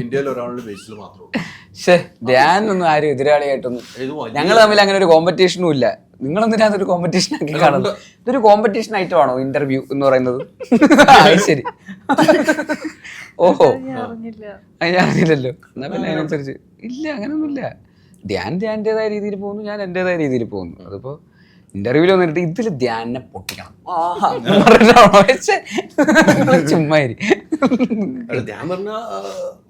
ഇന്ത്യയിൽ ഒരാളുടെ ബേസിൽ മാത്രമേ ഉള്ളൂ. പക്ഷേ ധ്യാൻ ഒന്നും ആരും എതിരാളിയായിട്ടൊന്നും ഞങ്ങൾ തമ്മിൽ അങ്ങനെ ഒരു കോമ്പറ്റീഷനും ഇല്ല. നിങ്ങളെന്തിനാ അതൊരു കോമ്പറ്റീഷൻ ആക്കി കാണുന്നത്? ഇതൊരു കോമ്പറ്റീഷൻ ഐറ്റമാണോ ഇന്റർവ്യൂ എന്ന് പറയുന്നത്? ശരി, ഓഹോ, ഞാൻ അറിഞ്ഞില്ലല്ലോ. എന്നാ പിന്നെ അതിനനുസരിച്ച് ഇല്ല, അങ്ങനെയൊന്നുമില്ല. ധ്യാൻ ധ്യാൻ്റെതായ രീതിയിൽ പോകുന്നു, ഞാൻ എന്റേതായ രീതിയിൽ പോകുന്നു. അതിപ്പോ ഇന്റർവ്യൂവിൽ വന്നിട്ട് ഇതിൽ ധ്യാനെ പൊട്ടിക്കണം ചുമ്മാരി ധ്യാൻ പറഞ്ഞ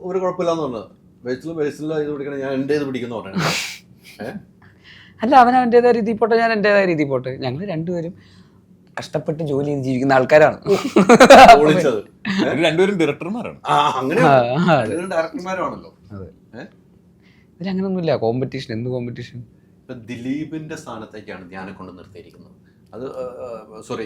ഒരു കുഴപ്പമില്ലാന്ന് പറഞ്ഞത്. ബേസിൽ ഇത് പിടിക്കണം, ഞാൻ എന്റേത് പിടിക്കുന്ന പറഞ്ഞത്. അല്ല, അവൻ അവൻ്റെതായ രീതിയിൽ പോട്ടെ, ഞാൻ എന്റേതായ രീതിയിൽ പോട്ടെ. ഞങ്ങൾ രണ്ടുപേരും കഷ്ടപ്പെട്ട് ജോലി ചെയ്ത് ജീവിക്കുന്ന ആൾക്കാരാണ്. പൊളിച്ചത്. ഇവര് രണ്ടുപേരും ഡയറക്ടർമാരാണ്. അങ്ങനെ ഡയറക്ടർമാരാണല്ലോ. ഇതിലങ്ങനൊന്നുമില്ല കോമ്പറ്റീഷൻ. എന്ത് കോമ്പറ്റീഷൻ? ഇപ്പൊ ദിലീപിന്റെ സ്ഥാനത്തേക്കാണ് ധ്യാനെ കൊണ്ട് നിർത്തിയിരിക്കുന്നത്. അത് സോറി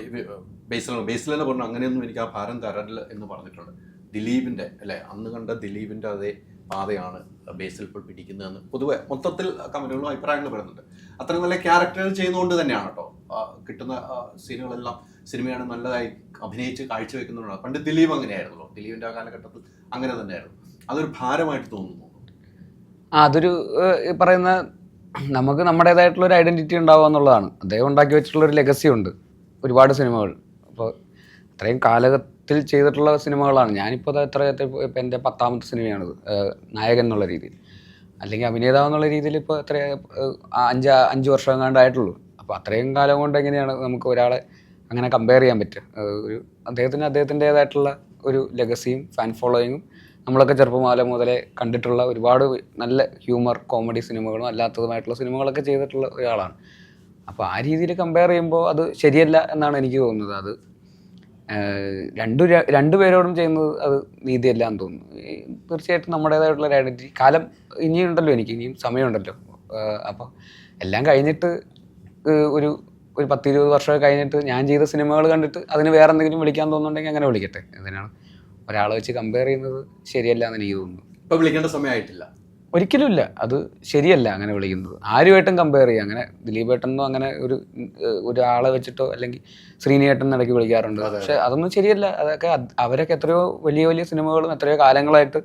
ബേസിൽ തന്നെ പറഞ്ഞു അങ്ങനെയൊന്നും എനിക്ക് ആ ഭാരം തരല്ല എന്ന് പറഞ്ഞിട്ടുണ്ട്. ദിലീപിന്റെ അല്ലെ അന്ന് കണ്ട ദിലീപിന്റെ അതേ പാതയാണ് ബേസിൽ ഇപ്പോൾ പിടിക്കുന്നതെന്ന് പൊതുവെ മൊത്തത്തിൽ കമന്റുകളും അഭിപ്രായങ്ങൾ പറയുന്നുണ്ട്. അത്രയും നല്ല ക്യാരക്ടറുകൾ ചെയ്യുന്നതുകൊണ്ട് തന്നെയാണ് കേട്ടോ കിട്ടുന്ന സീനുകളെല്ലാം സിനിമയാണ് നല്ലതായി അഭിനയിച്ച് കാഴ്ചവെക്കുന്നുണ്ട്. പണ്ട് ദിലീപ് അങ്ങനെയായിരുന്നല്ലോ. ദിലീപിന്റെ ആ കാലഘട്ടത്തിൽ അങ്ങനെ തന്നെയായിരുന്നു. അതൊരു ഭാരമായിട്ട് തോന്നുന്നു. അതൊരു പറയുന്ന നമുക്ക് നമ്മുടേതായിട്ടുള്ള ഒരു ഐഡന്റിറ്റി ഉണ്ടാവുക എന്നുള്ളതാണ്. അദ്ദേഹം ഉണ്ടാക്കി വെച്ചിട്ടുള്ള ഒരു ലെഗസി ഉണ്ട് ഒരുപാട് സിനിമകൾ. അപ്പോൾ അത്രയും കാലഘട്ടത്തിൽ ചെയ്തിട്ടുള്ള സിനിമകളാണ്. ഞാനിപ്പോൾ അത് ഇപ്പം എൻ്റെ 10ാമത്തെ സിനിമയാണിത് നായകൻ എന്നുള്ള രീതിയിൽ, അല്ലെങ്കിൽ അഭിനേതാവ് എന്നുള്ള രീതിയിൽ ഇപ്പോൾ എത്ര 5 വർഷം എങ്ങാണ്ടായിട്ടുള്ളൂ. അപ്പോൾ അത്രയും കാലം കൊണ്ട് എങ്ങനെയാണ് നമുക്ക് ഒരാളെ അങ്ങനെ കമ്പയർ ചെയ്യാൻ പറ്റുക? ഒരു അദ്ദേഹത്തിൻ്റേതായിട്ടുള്ള ഒരു ലെഗസിയും ഫാൻ ഫോളോയിങ്ങും നമ്മളൊക്കെ ചെറുപ്പം മുതലേ കണ്ടിട്ടുള്ള ഒരുപാട് നല്ല ഹ്യൂമർ കോമഡി സിനിമകളും അല്ലാത്തതുമായിട്ടുള്ള സിനിമകളൊക്കെ ചെയ്തിട്ടുള്ള ഒരാളാണ്. അപ്പോൾ ആ രീതിയിൽ കമ്പയർ ചെയ്യുമ്പോൾ അത് ശരിയല്ല എന്നാണ് എനിക്ക് തോന്നുന്നത്. അത് രണ്ടുപേരോടും ചെയ്യുന്നത് അത് നീതിയല്ല എന്ന് തോന്നുന്നു. തീർച്ചയായിട്ടും നമ്മുടേതായിട്ടുള്ള ഒരു ഐഡൻറ്റിറ്റി കാലം ഇനിയുണ്ടല്ലോ, ഇനിയും സമയമുണ്ടല്ലോ. അപ്പോൾ എല്ലാം കഴിഞ്ഞിട്ട് ഒരു 10-20 വർഷമൊക്കെ കഴിഞ്ഞിട്ട് ഞാൻ ചെയ്ത സിനിമകൾ കണ്ടിട്ട് അതിന് വേറെ എന്തെങ്കിലും വിളിക്കാൻ തോന്നുന്നുണ്ടെങ്കിൽ അങ്ങനെ വിളിക്കട്ടെ. എന്തിനാണ് ഒരാളെ വെച്ച് കമ്പയർ ചെയ്യുന്നത്? ശരിയല്ല എന്ന് എനിക്ക് തോന്നുന്നു. ഇപ്പൊ വിളിക്കേണ്ട സമയമായിട്ടില്ല, ഒരിക്കലും ഇല്ല. അത് ശരിയല്ല അങ്ങനെ വിളിക്കുന്നത്. ആരുമായിട്ടും കമ്പയർ ചെയ്യുക. അങ്ങനെ ദിലീപേട്ടനോ അങ്ങനെ ഒരാളെ വെച്ചിട്ടോ അല്ലെങ്കിൽ ശ്രീനിയേട്ടൻ ഇടയ്ക്ക് വിളിക്കാറുണ്ട്. പക്ഷെ അതൊന്നും ശരിയല്ല. അതൊക്കെ അവരൊക്കെ എത്രയോ വലിയ സിനിമകളും എത്രയോ കാലങ്ങളായിട്ട്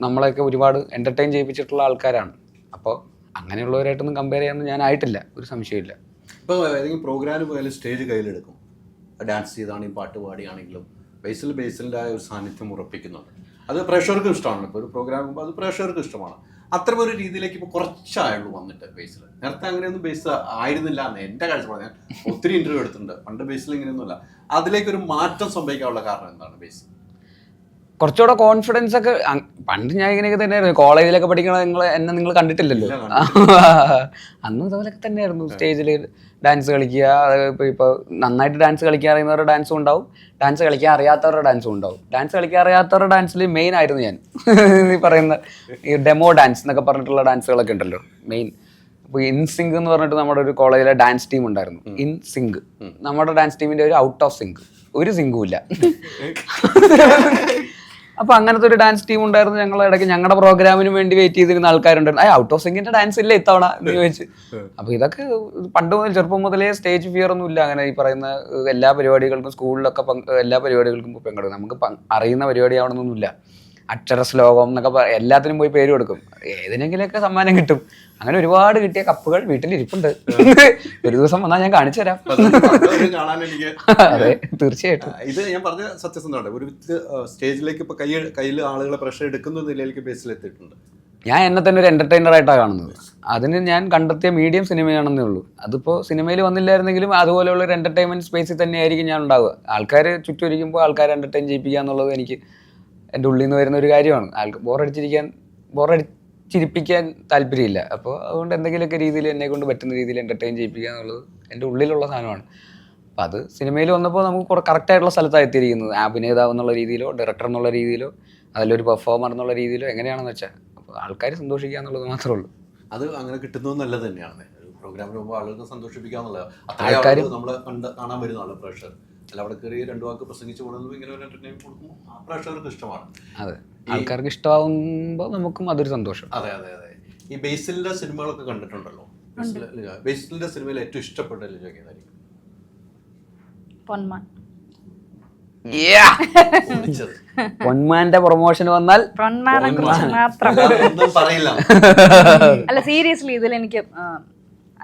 നമ്മളെയൊക്കെ ഒരുപാട് എൻ്റർടൈൻ ചെയ്യിപ്പിച്ചിട്ടുള്ള ആൾക്കാരാണ്. അപ്പോൾ അങ്ങനെയുള്ളവരായിട്ടൊന്നും കമ്പയർ ചെയ്യാനൊന്നും ഞാൻ ആയിട്ടില്ല, ഒരു സംശയമില്ല. ഇപ്പോൾ ഏതെങ്കിലും പ്രോഗ്രാമിൽ പോയാലും സ്റ്റേജ് കയ്യിലെടുക്കും. ഡാൻസ് ചെയ്താണെങ്കിലും പാട്ട് പാടിയാണെങ്കിലും ബേസിലിൻ്റെ ആ ഒരു സാന്നിധ്യം ഉറപ്പിക്കുന്നുണ്ട്. അത് പ്രേക്ഷകർക്കും ഇഷ്ടമാണ്. ഇപ്പോൾ ഒരു പ്രോഗ്രാം അത് പ്രേക്ഷകർക്കും ഇഷ്ടമാണ്. അത്തരം ഒരു രീതിയിലേക്ക് ഇപ്പോൾ കുറച്ചായുള്ളൂ വന്നിട്ട് ബേസിൽ. നേരത്തെ അങ്ങനെയൊന്നും ബേസ് ആയിരുന്നില്ല എന്ന് എൻ്റെ കാഴ്ചപ്പാട്. ഞാൻ ഒത്തിരി ഇൻ്റർവ്യൂ എടുത്തിട്ടുണ്ട്. പണ്ട് ബേസിൽ ഇങ്ങനെയൊന്നുമല്ല. അതിലേക്കൊരു മാറ്റം സംഭവിക്കാനുള്ള കാരണം എന്താണ്? ബേസ് കുറച്ചുകൂടെ കോൺഫിഡൻസ് ഒക്കെ. പണ്ട് ഞാൻ ഇങ്ങനെയൊക്കെ തന്നെയായിരുന്നു. കോളേജിലൊക്കെ പഠിക്കണ നിങ്ങൾ കണ്ടിട്ടില്ലല്ലോ. അന്നും ഇതുപോലൊക്കെ തന്നെയായിരുന്നു. സ്റ്റേജിൽ ഡാൻസ് കളിക്കുക. ഇപ്പോൾ നന്നായിട്ട് ഡാൻസ് കളിക്കാൻ അറിയുന്നവരുടെ ഡാൻസും ഉണ്ടാവും, ഡാൻസ് കളിക്കാൻ അറിയാത്തവരുടെ ഡാൻസും ഉണ്ടാവും. ഡാൻസ് കളിക്കാൻ അറിയാത്തവരുടെ ഡാൻസിൽ മെയിൻ ആയിരുന്നു ഞാൻ. ഈ പറയുന്ന ഈ ഡെമോ ഡാൻസ് എന്നൊക്കെ പറഞ്ഞിട്ടുള്ള ഡാൻസുകളൊക്കെ ഉണ്ടല്ലോ മെയിൻ. ഇപ്പോൾ ഇൻ സിങ്ക് എന്ന് പറഞ്ഞിട്ട് നമ്മുടെ ഒരു കോളേജിലെ ഡാൻസ് ടീം ഉണ്ടായിരുന്നു. ഇൻ സിങ്ക് നമ്മുടെ ഡാൻസ് ടീമിൻ്റെ ഒരു ഔട്ട് ഓഫ് സിങ്ക്, ഒരു സിങ്കും ഇല്ല. അപ്പോൾ അങ്ങനത്തെ ഒരു ഡാൻസ് ടീം ഉണ്ടായിരുന്നു. ഞങ്ങൾ ഇടയ്ക്ക് ഞങ്ങളുടെ പ്രോഗ്രാമിന് വേണ്ടി വെയിറ്റ് ചെയ്തിരുന്ന ആൾക്കാരുണ്ടായിരുന്നു. ഔട്ട് ഓഫ് സിങ്കിന്റെ ഡാൻസ് ഇല്ല ഇത്തവണ എന്ന് ചോദിച്ചു. അപ്പോൾ ഇതൊക്കെ പണ്ട് മുതൽ ചെറുപ്പം മുതലേ സ്റ്റേജ് ഫിയർ ഒന്നും ഇല്ല. അങ്ങനെ ഈ പറയുന്ന എല്ലാ പരിപാടികൾക്കും സ്കൂളിലൊക്കെ എല്ലാ പരിപാടികൾക്കും പങ്കെടുക്കും. നമുക്ക് അറിയുന്ന പരിപാടിയാവണമെന്നൊന്നുമില്ല. അക്ഷര ശ്ലോകം എന്നൊക്കെ എല്ലാത്തിനും പോയി പേര് കൊടുക്കും. ഏതിനെങ്കിലുമൊക്കെ സമ്മാനം കിട്ടും. അങ്ങനെ ഒരുപാട് കിട്ടിയ കപ്പുകൾ വീട്ടിലിരിപ്പുണ്ട്. ഒരു ദിവസം വന്നാൽ ഞാൻ കാണിച്ചു തരാം. അതെ, തീർച്ചയായിട്ടും. ഇത് ഞാൻ പറഞ്ഞ സത്യസന്ധമാണ്. ഒരു സ്റ്റേജിലേക്ക് ഇപ്പൊ കയ്യിൽ ആളുകളെ പ്രഷർ എടുക്കുന്ന നിലയിലേക്ക് ബേസിലെത്തിയിട്ടുണ്ട്. ഞാൻ എന്നെ തന്നെ ഒരു എന്റർടൈനർ ആയിട്ടാണ് കാണുന്നത്. അതിന് ഞാൻ കണ്ടെത്തിയ മീഡിയം സിനിമയാണെന്നേ ഉള്ളൂ. അതിപ്പോൾ സിനിമയിൽ വന്നില്ലായിരുന്നെങ്കിലും അതുപോലെയുള്ള ഒരു എന്റർടൈൻമെന്റ് സ്പേസിൽ തന്നെയായിരിക്കും ഞാൻ ഉണ്ടാവുക. ആൾക്കാർ ചുറ്റും ഇരിക്കുമ്പോൾ ആൾക്കാരെ എന്റർടൈൻ ചെയ്യിപ്പിക്കുക എന്നുള്ളത് എനിക്ക് എൻ്റെ ഉള്ളിൽ നിന്ന് വരുന്ന ഒരു കാര്യമാണ്. ആൾക്ക് ബോറടിച്ചിരിപ്പിക്കാൻ താല്പര്യമില്ല. അപ്പോൾ അതുകൊണ്ട് എന്തെങ്കിലുമൊക്കെ രീതിയിൽ എന്നെ കൊണ്ട് പറ്റുന്ന രീതിയിൽ എൻ്റർടൈൻ ചെയ്യിപ്പിക്കുക എന്നുള്ളത് എൻ്റെ ഉള്ളിലുള്ള സാധനമാണ്. അപ്പോൾ അത് സിനിമയിൽ വന്നപ്പോൾ നമുക്ക് കറക്റ്റായിട്ടുള്ള സ്ഥലത്താണ് എത്തിയിരിക്കുന്നത്. അഭിനേതാവ് എന്നുള്ള രീതിയിലോ ഡയറക്ടർ എന്നുള്ള രീതിയിലോ അതിലൊരു പെർഫോമർ എന്നുള്ള രീതിയിലോ എങ്ങനെയാണെന്ന് വെച്ചാൽ അപ്പോൾ ആൾക്കാർ സന്തോഷിക്കുക എന്നുള്ളത് മാത്രമേ ഉള്ളൂ. അത് അങ്ങനെ കിട്ടുന്നത് നല്ലത് തന്നെയാണ്. ഒരു പ്രോഗ്രാമിന് പോകുമ്പോൾ ആളുകൾക്ക് സന്തോഷിപ്പിക്കുക എന്നുള്ളത് ആൾക്കാർ നമ്മൾ കാണാൻ വരുന്ന ആള് പ്രേക്ഷകർ അല്ല അവിടെ കയറി 2 വാക്ക് പ്രസംഗിച്ച് കൊടുക്കുന്നു. ഇങ്ങനെ ഒരു എന്റർടൈൻമെന്റ് കൊടുക്കുമ്പോൾ ആ പ്രേക്ഷകർക്ക് ഇഷ്ടമാണ്. അതെ, ആൾക്കാർക്ക് ഇഷ്ടമാകുമ്പോൾ നമുക്കും അതൊരു സന്തോഷം. അതെ. ഈ ബേസിലിന്റെ സിനിമകളൊക്കെ കണ്ടിട്ടുണ്ടല്ലോ. ബേസിലിന്റെ സിനിമയിൽ ഏറ്റവും ഇഷ്ടപ്പെട്ട ഏതായിരിക്കും? പൊന്മാൻ. പൊന്മാന്റെ പ്രൊമോഷൻ വന്നാൽ പറയില്ല. അല്ല, സീരിയസ്ലി ഇതിൽ എനിക്ക്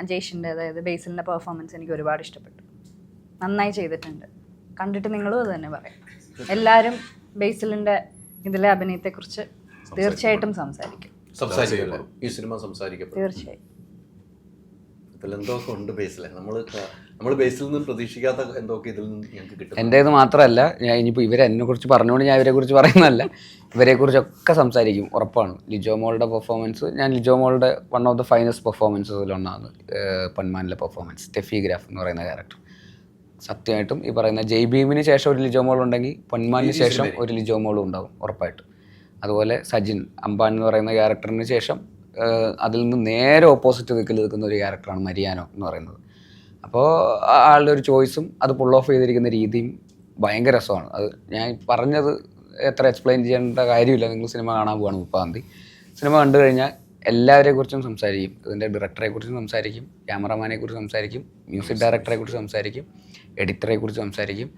അജേഷിന്റെ അതായത് ബേസിലിന്റെ പെർഫോമൻസ് എനിക്ക് ഒരുപാട് ഇഷ്ടപ്പെട്ടു. നന്നായി ചെയ്തിട്ടുണ്ട്. കണ്ടിട്ട് നിങ്ങളും അത് തന്നെ പറയാം. എല്ലാവരും ബേസിലിന്റെ ഇതിലെ അഭിനയത്തെക്കുറിച്ച് തീർച്ചയായിട്ടും സംസാരിക്കും. ഈ സിനിമ സംസാരിക്കപ്പെടും തീർച്ചയായും. ഇതിൽ എന്തൊക്കെ ഉണ്ട് ബേസിലെ നമ്മൾ ബേസിൽ നിന്ന് പ്രതീക്ഷിക്കാത്ത എന്തൊക്കെ ഇതിൽ നിന്ന് ഞങ്ങൾക്ക് കിട്ടും. എൻ്റേത് മാത്രമല്ല, ഞാൻ ഇനിയിപ്പോൾ എന്നെ കുറിച്ച് പറഞ്ഞുകൊണ്ട് ഞാൻ ഇവരെ കുറിച്ച് പറയുന്നതല്ല, ഇവരെ കുറിച്ചൊക്കെ സംസാരിക്കും ഉറപ്പാണ്. ലിജോ മോളുടെ പെർഫോമൻസ്, ഞാൻ ലിജോ മോളുടെ വൺ ഓഫ് ദ ഫൈനസ്റ്റ് പെർഫോമൻസസിലൊന്നാണ് പൊന്മാനിലെ പെർഫോമൻസ്. സ്റ്റെഫി ഗ്രാഫ് എന്ന് പറയുന്ന ക്യാരക്ടർ സത്യമായിട്ടും ഈ പറയുന്ന ജയ് ഭീമിന് ശേഷം ഒരു ലിജോ മോൾ ഉണ്ടെങ്കിൽ പൊന്മാനിന് ശേഷം ഒരു ലിജോ മോളും ഉണ്ടാവും ഉറപ്പായിട്ടും. അതുപോലെ സജിൻ അമ്പാൻ എന്ന് പറയുന്ന ക്യാരക്ടറിന് ശേഷം അതിൽ നിന്ന് നേരെ ഓപ്പോസിറ്റ് ദിക്കിൽ നിൽക്കുന്ന ഒരു ക്യാരക്ടറാണ് മരിയാനോ എന്ന് പറയുന്നത്. അപ്പോൾ ആളുടെ ഒരു ചോയ്സും അത് പുൾ ഓഫ് ചെയ്തിരിക്കുന്ന രീതിയും ഭയങ്കര രസമാണ്. അത് ഞാൻ പറഞ്ഞത് എത്ര എക്സ്പ്ലെയിൻ ചെയ്യേണ്ട കാര്യമില്ല. നിങ്ങൾ സിനിമ കാണാൻ പോവാണ് 30-ാം തീയതി. സിനിമ കണ്ടു കഴിഞ്ഞാൽ എല്ലാവരെക്കുറിച്ചും സംസാരിക്കും. ഇതിൻ്റെ ഡയറക്ടറെക്കുറിച്ചും സംസാരിക്കും, ക്യാമറമാനെക്കുറിച്ച് സംസാരിക്കും, മ്യൂസിക് ഡയറക്ടറെക്കുറിച്ച് സംസാരിക്കും, എഡിറ്ററെക്കുറിച്ച് സംസാരിക്കും,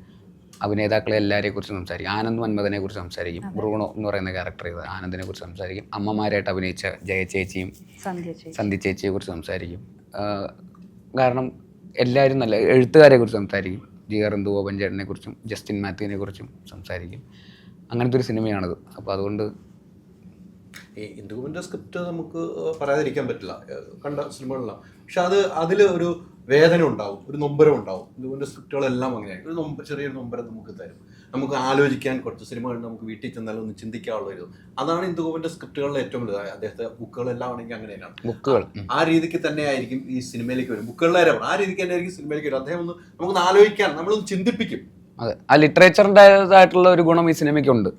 അഭിനേതാക്കളെ എല്ലാവരെക്കുറിച്ചും സംസാരിക്കും. ആനന്ദ് മന്മഥനെക്കുറിച്ച് സംസാരിക്കും, ബ്രൂണോ എന്ന് പറയുന്ന ക്യാരക്ടർ ചെയ്ത് ആനന്ദിനെ കുറിച്ച് സംസാരിക്കും, അമ്മമാരായിട്ട് അഭിനയിച്ച ജയ ചേച്ചിയും സന്ധ്യ ചേച്ചിയെക്കുറിച്ച് സംസാരിക്കും. കാരണം എല്ലാവരും നല്ല എഴുത്തുകാരെ കുറിച്ച് സംസാരിക്കും. ജി ആർ എന്തു ബോബൻ ചേട്ടനെ കുറിച്ചും ജസ്റ്റിൻ മാത്യുവിനെ കുറിച്ചും സംസാരിക്കും. അങ്ങനത്തെ ഒരു സിനിമയാണത്. അപ്പോൾ അതുകൊണ്ട് ഈ ഇന്ദുവിൻ്റെ സ്ക്രിപ്റ്റ് നമുക്ക് പറയാതിരിക്കാൻ പറ്റില്ല, കണ്ട സിനിമകളിലാണ്. പക്ഷെ അതിൽ ഒരു വേദന ഉണ്ടാവും, ഒരു നൊമ്പരം ഉണ്ടാവും. ഇന്ദുവിൻ്റെ സ്ക്രിപ്റ്റുകളെല്ലാം അങ്ങനെയാണ്. ഒരു ചെറിയൊരു നൊമ്പരം നമുക്ക് തരും, നമുക്ക് ആലോചിക്കാൻ. കുറച്ച് സിനിമകൾ നമുക്ക് വീട്ടിൽ ചെന്നാലും ഒന്ന് ചിന്തിക്കാനുള്ള ഒരു അതാണ് ഇന്ദുവിൻ്റെ സ്ക്രിപ്റ്റുകളിലെ ഏറ്റവും വലുത്. അദ്ദേഹത്തെ ബുക്കുകളെല്ലാം ആണെങ്കിൽ അങ്ങനെ തന്നെയാണ്. ബുക്കുകൾ ആ രീതിക്ക് തന്നെ ആയിരിക്കും ഈ സിനിമയിലേക്ക് വരും. ബുക്കുകളിലെ ആ രീതിക്ക് തന്നെ ആയിരിക്കും സിനിമയിലേക്ക് വരും. അദ്ദേഹം ഒന്ന് നമുക്കൊന്ന് ആലോചിക്കാൻ, നമ്മളൊന്ന് ചിന്തിപ്പിക്കും. അതെ, ആ ലിറ്ററേച്ചറിൻ്റെതായിട്ടുള്ള ഒരു ഗുണം ഈ സിനിമയ്ക്കുണ്ട്.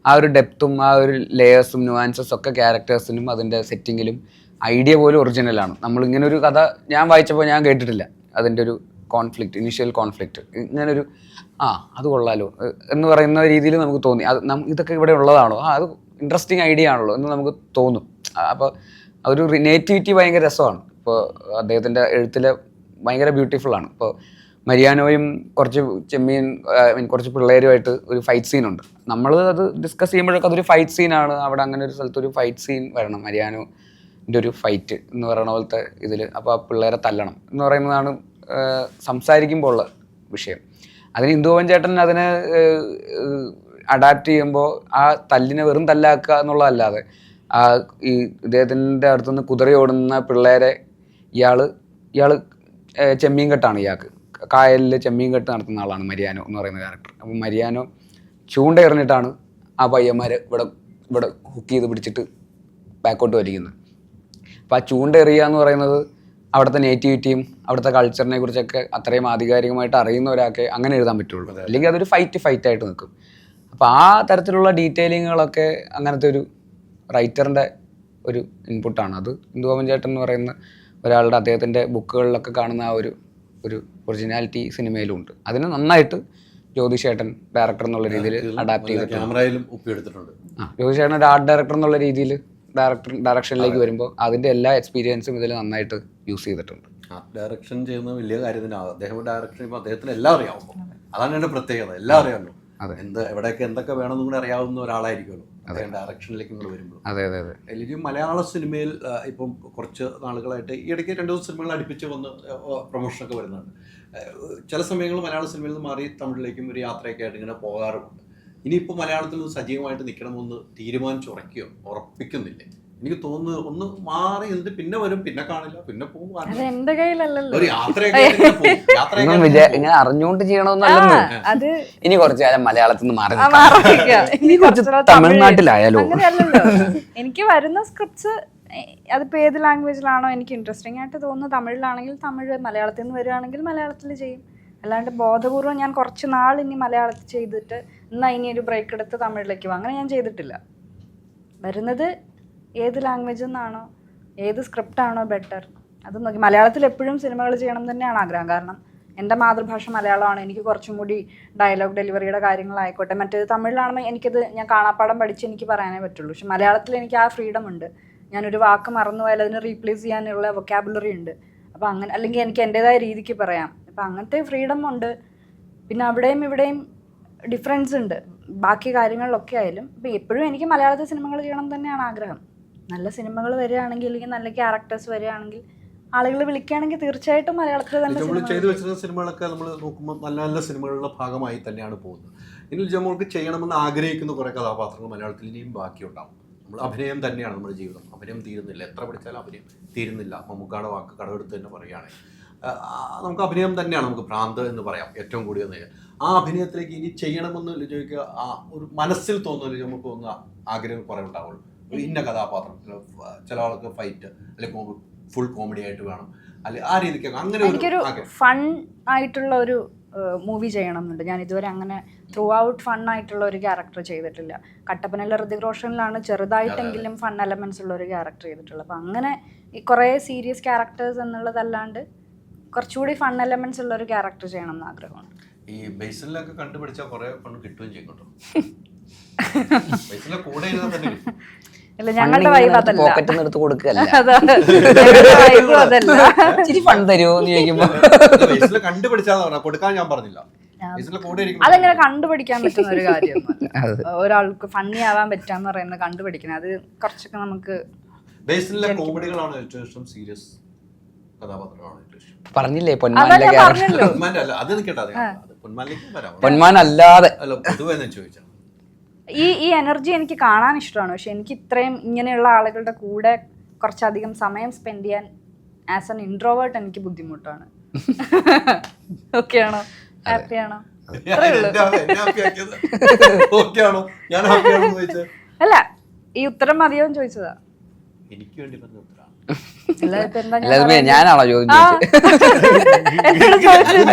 ആ ഒരു ഡെപ്തും ആ ഒരു ലേയേഴ്സും ന്യൂവാൻസസും ഒക്കെ ക്യാരക്ടേഴ്സിനും അതിൻ്റെ സെറ്റിങ്ങിലും ഐഡിയ പോലും ഒറിജിനലാണ്. നമ്മളിങ്ങനെ ഒരു കഥ ഞാൻ വായിച്ചപ്പോൾ ഞാൻ കേട്ടിട്ടില്ല അതിൻ്റെ ഒരു കോൺഫ്ലിക്റ്റ്, ഇനീഷ്യൽ കോൺഫ്ലിക്റ്റ്, ഇങ്ങനൊരു അത് കൊള്ളാലോ എന്ന് പറയുന്ന രീതിയിൽ നമുക്ക് തോന്നി. അത് ഇതൊക്കെ ഇവിടെ ഉള്ളതാണോ, അത് ഇൻട്രസ്റ്റിംഗ് ഐഡിയ ആണല്ലോ എന്ന് നമുക്ക് തോന്നും. അപ്പോൾ അതൊരു നേറ്റിവിറ്റി ഭയങ്കര രസമാണ്. ഇപ്പോൾ അദ്ദേഹത്തിൻ്റെ എഴുത്തിൽ ഭയങ്കര ബ്യൂട്ടിഫുള്ളാണ്. ഇപ്പോൾ മരിയാനോയും കുറച്ച് കുറച്ച് പിള്ളേരുമായിട്ട് ഒരു ഫൈറ്റ് സീനുണ്ട്. നമ്മൾ അത് ഡിസ്കസ് ചെയ്യുമ്പോഴൊക്കെ അതൊരു ഫൈറ്റ് സീനാണ്. അവിടെ അങ്ങനെ ഒരു സ്ഥലത്ത് ഒരു ഫൈറ്റ് സീൻ വരണം, മരിയാനോൻ്റെ ഒരു ഫൈറ്റ് എന്ന് പറയുന്ന പോലത്തെ ഇതിൽ. അപ്പോൾ ആ പിള്ളേരെ തല്ലണം എന്ന് പറയുന്നതാണ് സംസാരിക്കുമ്പോൾ ഉള്ള വിഷയം. അതിന് ഇന്ദുവൻ ചേട്ടൻ അതിനെ അഡാപ്റ്റ് ചെയ്യുമ്പോൾ ആ തല്ലിനെ വെറും തല്ലാക്കുക എന്നുള്ളതല്ലാതെ ഈ ഇദ്ദേഹത്തിൻ്റെ അടുത്തുനിന്ന് കുതിരയോടുന്ന പിള്ളേരെ ഇയാൾ ചെമ്മീൻ കെട്ടാണ്. ഇയാൾക്ക് കായലിൽ ചെമ്മീൻ കെട്ട് നടത്തുന്ന ആളാണ് മരിയാനോ എന്ന് പറയുന്ന ക്യാരക്ടർ. അപ്പം മരിയാനോ ചൂണ്ട എറിഞ്ഞിട്ടാണ് ആ പയ്യന്മാർ ഇവിടെ ഹുക്ക് ചെയ്ത് പിടിച്ചിട്ട് ബാക്കോട്ട് വലിക്കുന്നത്. അപ്പോൾ ആ ചൂണ്ട എറിയുക എന്ന് പറയുന്നത് അവിടുത്തെ നേറ്റിവിറ്റിയും അവിടുത്തെ കൾച്ചറിനെ കുറിച്ചൊക്കെ അത്രയും ആധികാരികമായിട്ട് അറിയുന്ന ഒരാൾക്ക് അങ്ങനെ എഴുതാൻ പറ്റുള്ളൂ. അല്ലെങ്കിൽ അതൊരു ഫൈറ്റായിട്ട് നിൽക്കും. അപ്പോൾ ആ തരത്തിലുള്ള ഡീറ്റെയിലിങ്ങുകളൊക്കെ അങ്ങനത്തെ ഒരു റൈറ്ററിൻ്റെ ഒരു ഇൻപുട്ടാണ്. അത് ഇന്ദുബോബൻ ചേട്ടൻ എന്ന് പറയുന്ന ഒരാളുടെ അദ്ദേഹത്തിൻ്റെ ബുക്കുകളിലൊക്കെ കാണുന്ന ആ ഒരു ഒറിജിനാലിറ്റി സിനിമയിലും ഉണ്ട്. അതിന് നന്നായിട്ട് ജ്യോതിഷേട്ടൻ ഡയറക്ടർ എന്നുള്ള രീതിയിൽ അഡാപ്റ്റ് ചെയ്തിട്ടുണ്ട്. ക്യാമറയിലും ഒപ്പിയെടുത്തിട്ടുണ്ട്. ജ്യോതിഷേട്ടൻ ഒരു ആർട്ട് ഡയറക്ടർ എന്നുള്ള രീതിയിൽ ഡയറക്ഷനിലേക്ക് വരുമ്പോൾ അതിൻ്റെ എല്ലാ എക്സ്പീരിയൻസും ഇതിൽ നന്നായിട്ട് യൂസ് ചെയ്തിട്ടുണ്ട്. ഡയറക്ഷൻ ചെയ്യുന്ന വലിയ കാര്യം തന്നെയാണ്. അദ്ദേഹം ഡയറക്ഷൻ ചെയ്യുമ്പോൾ അദ്ദേഹത്തിന് എല്ലാം അറിയാവുമ്പോൾ അതാണ് എൻ്റെ പ്രത്യേകത. എല്ലാം അറിയാമല്ലോ, എവിടെയൊക്കെ എന്തൊക്കെ വേണമെന്നും കൂടെ അറിയാവുന്ന ഒരാളായിരിക്കുമല്ലോ അദ്ദേഹം ഡയറക്ഷനിലേക്ക് നിങ്ങൾ വരുമ്പോൾ. അതെ അതെ അതെ. അല്ലെങ്കിൽ മലയാള സിനിമയിൽ ഇപ്പം കുറച്ച് നാളുകളായിട്ട് ഈ ഇടയ്ക്ക് 2 സിനിമകൾ അടുപ്പിച്ച് വന്ന് പ്രൊമോഷനൊക്കെ വരുന്നുണ്ട്. ചില സമയങ്ങളിൽ മലയാള സിനിമയിൽ നിന്ന് മാറി തമിഴിലേക്കും ഒരു യാത്രയൊക്കെ ആയിട്ട് ഇങ്ങനെ പോകാറുമുണ്ട്. ഇനിയിപ്പോൾ മലയാളത്തിൽ നിന്ന് സജീവമായിട്ട് നിൽക്കണമെന്ന് തീരുമാനിച്ചുറയ്ക്കുകയോ ഉറപ്പിക്കുന്നില്ലേ? എനിക്ക് തോന്നുന്നു ഒന്ന് മാറി എന്നിട്ട് പിന്നെ വരും, പിന്നെ കാണില്ല, പിന്നെ പോകും. ഒരു ഇങ്ങനെ അറിഞ്ഞുകൊണ്ട് ചെയ്യണമെന്നല്ലോ. ഇനി കുറച്ചു കാലം മലയാളത്തിൽ നിന്ന് മാറി തമിഴ്നാട്ടിലായാലോ. എനിക്ക് വരുന്ന സ്ക്രിപ്റ്റ്സ് അതിപ്പോൾ ഏത് ലാംഗ്വേജിലാണോ എനിക്ക് ഇൻട്രസ്റ്റിംഗ് ആയിട്ട് തോന്നുന്നു. തമിഴിലാണെങ്കിൽ തമിഴ്, മലയാളത്തിൽ നിന്ന് വരികയാണെങ്കിൽ മലയാളത്തിൽ ചെയ്യും. അല്ലാണ്ട് ബോധപൂർവ്വം ഞാൻ കുറച്ച് നാൾ ഇനി മലയാളത്തിൽ ചെയ്തിട്ട് എന്നാൽ ഇനി ഒരു ബ്രേക്ക് എടുത്ത് തമിഴിലേക്ക് പോകും, അങ്ങനെ ഞാൻ ചെയ്തിട്ടില്ല. വരുന്നത് ഏത് ലാംഗ്വേജിൽ നിന്നാണോ, ഏത് സ്ക്രിപ്റ്റാണോ ബെറ്റർ അത് നോക്കി. മലയാളത്തിൽ എപ്പോഴും സിനിമകൾ ചെയ്യണം തന്നെയാണ് ആഗ്രഹം. കാരണം എൻ്റെ മാതൃഭാഷ മലയാളമാണ്. എനിക്ക് കുറച്ചും കൂടി ഡയലോഗ് ഡെലിവറിയുടെ കാര്യങ്ങളായിക്കോട്ടെ. മറ്റേത് തമിഴിലാണെങ്കിൽ എനിക്കത് ഞാൻ കാണാപ്പാടം പഠിച്ച് എനിക്ക് പറയാനേ പറ്റുള്ളൂ. പക്ഷെ മലയാളത്തിൽ എനിക്ക് ആ ഫ്രീഡം ഉണ്ട്. ഞാനൊരു വാക്ക് മറന്നുപോയാൽ അതിന് റീപ്ലേസ് ചെയ്യാനുള്ള വൊക്കാബുലറി ഉണ്ട്. അപ്പോൾ അങ്ങനെ, അല്ലെങ്കിൽ എനിക്ക് എൻ്റെതായ രീതിക്ക് പറയാം. അപ്പം അങ്ങനത്തെ ഫ്രീഡം ഉണ്ട്. പിന്നെ അവിടെയും ഇവിടെയും ഡിഫറൻസ് ഉണ്ട് ബാക്കി കാര്യങ്ങളിലൊക്കെ ആയാലും. അപ്പോൾ എപ്പോഴും എനിക്ക് മലയാളത്തിൽ സിനിമകൾ ചെയ്യണം തന്നെയാണ് ആഗ്രഹം. നല്ല സിനിമകൾ വരികയാണെങ്കിൽ, അല്ലെങ്കിൽ നല്ല ക്യാരക്ടേഴ്സ് വരികയാണെങ്കിൽ, ആളുകൾ വിളിക്കുകയാണെങ്കിൽ തീർച്ചയായിട്ടും മലയാളത്തിൽ തന്നെ ചെയ്തു വെച്ചിരുന്ന സിനിമകളൊക്കെ നമ്മൾ നോക്കുമ്പോൾ നല്ല നല്ല സിനിമകളുടെ ഭാഗമായി തന്നെയാണ് പോകുന്നത്. ഇനി ജമോൾക്ക് ചെയ്യണമെന്ന് ആഗ്രഹിക്കുന്ന കുറേ കഥാപാത്രങ്ങൾ മലയാളത്തിൽ ഇനിയും ബാക്കിയുണ്ടാവും. നമ്മൾ അഭിനയം തന്നെയാണ് നമ്മുടെ ജീവിതം. അഭിനയം തീരുന്നില്ല, എത്ര പഠിച്ചാലും അഭിനയം തീരുന്നില്ല. മമ്മൂക്കാടെ വാക്ക് കടമെടുത്ത് തന്നെ പറയുകയാണെങ്കിൽ നമുക്ക് അഭിനയം തന്നെയാണ്, നമുക്ക് ഭ്രാന്ത് എന്ന് പറയാം ഏറ്റവും കൂടിയെന്ന്. ആ അഭിനയത്തിലേക്ക് ഇനി ചെയ്യണമെന്ന് ചോദിക്കുക, ആ ഒരു മനസ്സിൽ തോന്നുന്നില്ല നമുക്ക് തോന്നുന്ന ആഗ്രഹം കുറേ ഉണ്ടാവുള്ളൂ. ഇന്ന കഥാപാത്രം, ചില ആൾക്ക് ഫൈറ്റ് അല്ലെങ്കിൽ ഫുൾ കോമഡി ആയിട്ട് വേണം, അല്ലെ ആ രീതിക്ക് അങ്ങനെ എനിക്കൊരു ഫൺ ആയിട്ടുള്ള ഒരു മൂവി ചെയ്യണം എന്നുണ്ട്. ഞാൻ ഇതുവരെ അങ്ങനെ ത്രൂ ഔട്ട് ഫൺ ആയിട്ടുള്ള ഒരു ക്യാരക്ടർ ചെയ്തിട്ടില്ല. കട്ടപ്പനയിലെ ഋതിക് റോഷനിലാണ് ചെറുതായിട്ടെങ്കിലും ഫൺ എലമെന്റ്സ് ഉള്ള ഒരു ക്യാരക്ടർ ചെയ്തിട്ടുള്ളത്. അപ്പം അങ്ങനെ ഈ കുറേ സീരിയസ് ക്യാരക്ടേഴ്സ് എന്നുള്ളതല്ലാണ്ട് കുറച്ചുകൂടി ഫൺ എലമെന്റ്സ് ഉള്ള ഒരു ക്യാരക്ടർ ചെയ്യണം എന്ന് ആഗ്രഹമാണ്. ഈ ബേസിലൊക്കെ കണ്ടുപിടിച്ചാൽ കുറെ ഫണ്ട് കിട്ടുകയും ചെയ്യും കേട്ടോ. ബേസിലെ കൂടെ ഇരുന്നാൽ തന്നെ കിട്ടും. അല്ല, ഞങ്ങളുടെ വൈബ് അതല്ല. പോക്കറ്റിൽ നിന്ന് എടുത്ത് കൊടുക്കല്ല, വൈബ് അതല്ല. ഇച്ചിരി ഫണ്ട് തരുമോ എന്ന് ചോദിക്കുമ്പോ ബേസിലെ കണ്ടുപിടിച്ചാന്ന് പറഞ്ഞാൽ കൊടുക്കാൻ ഞാൻ പറഞ്ഞില്ല. ബേസിലെ കൂടെ ഇരിക്കുമ്പോൾ അതെങ്ങനെ കണ്ടുപിടിക്കാൻ പറ്റുന്ന ഒരു കാര്യമൊന്നുമല്ല. ഒരാൾക്ക് ഫണ്ണി ആവാൻ പറ്റാന്ന് പറയുന്നത് കണ്ടുപിടിക്കണം. അത് കുറച്ചൊക്കെ നമുക്ക് ബേസിലെ കോമഡികളാണ് ഏറ്റവും ഇഷ്ടം, സീരിയസ് കഥാപാത്രമാണ് ഏറ്റവും ഇഷ്ടം. പറഞ്ഞില്ലേ അതാ പൊന്മാനിലെ ഞാൻ ക്യാരക്ടർ. പറഞ്ഞല്ലോ. പൊന്മാന്റെ അല്ല, അത് നിൽക്കട്ടെ, അത് പൊന്മാനിലേക്ക് വരാം. പൊന്മാൻ അല്ലാതെ അല്ല, പൊതുവെ ഞാൻ ചോദിച്ചാൽ ഈ എനർജി എനിക്ക് കാണാൻ ഇഷ്ടമാണ്. പക്ഷെ എനിക്ക് ഇത്രയും ഇങ്ങനെയുള്ള ആളുകളുടെ കൂടെ കുറച്ചധികം സമയം സ്പെൻഡ് ചെയ്യാൻ ആസ് എൻ ഇൻട്രോവേർട്ട് എനിക്ക് ബുദ്ധിമുട്ടാണ്. ഓക്കെ ആണോ? ഹാപ്പി ആണോ? ഞാൻ ഹാപ്പിയാണെന്ന് ചോദിച്ചത് അല്ല, ഈ ഉത്തരം മതിയോന്ന് ചോദിച്ചതാ. എനിക്ക് വേണ്ടി പറഞ്ഞ ഉത്തരം. അല്ലാതെ ഞാനാണോ ചോദ്യം